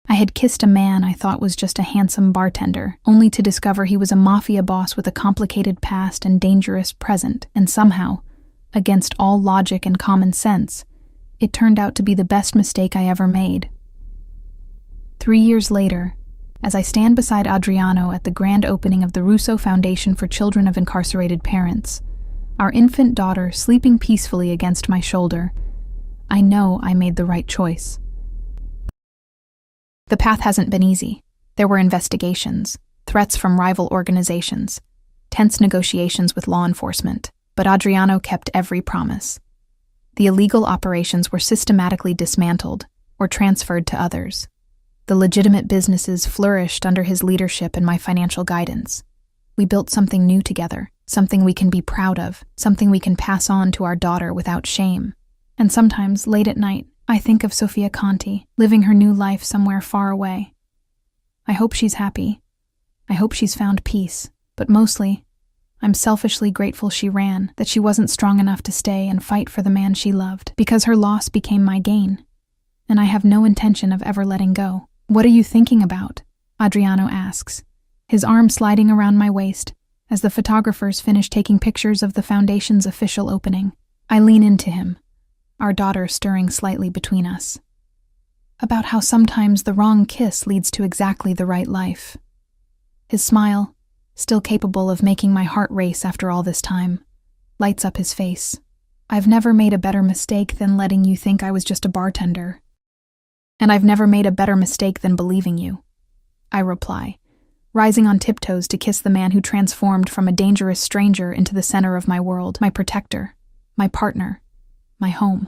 I had kissed a man I thought was just a handsome bartender, only to discover he was a mafia boss with a complicated past and dangerous present, and somehow, against all logic and common sense, it turned out to be the best mistake I ever made. 3 years later, as I stand beside Adriano at the grand opening of the Russo Foundation for Children of Incarcerated Parents, our infant daughter sleeping peacefully against my shoulder, I know I made the right choice. The path hasn't been easy. There were investigations, threats from rival organizations, tense negotiations with law enforcement, but Adriano kept every promise. The illegal operations were systematically dismantled or transferred to others. The legitimate businesses flourished under his leadership and my financial guidance. We built something new together, something we can be proud of, something we can pass on to our daughter without shame. And sometimes, late at night, I think of Sofia Conti, living her new life somewhere far away. I hope she's happy. I hope she's found peace. But mostly, I'm selfishly grateful she ran, that she wasn't strong enough to stay and fight for the man she loved, because her loss became my gain. And I have no intention of ever letting go. "What are you thinking about?" Adriano asks, his arm sliding around my waist as the photographers finish taking pictures of the foundation's official opening. I lean into him, our daughter stirring slightly between us. About how sometimes the wrong kiss leads to exactly the right life. His smile, still capable of making my heart race after all this time, lights up his face. "I've never made a better mistake than letting you think I was just a bartender. And I've never made a better mistake than believing you," I reply, rising on tiptoes to kiss the man who transformed from a dangerous stranger into the center of my world, my protector, my partner, my home.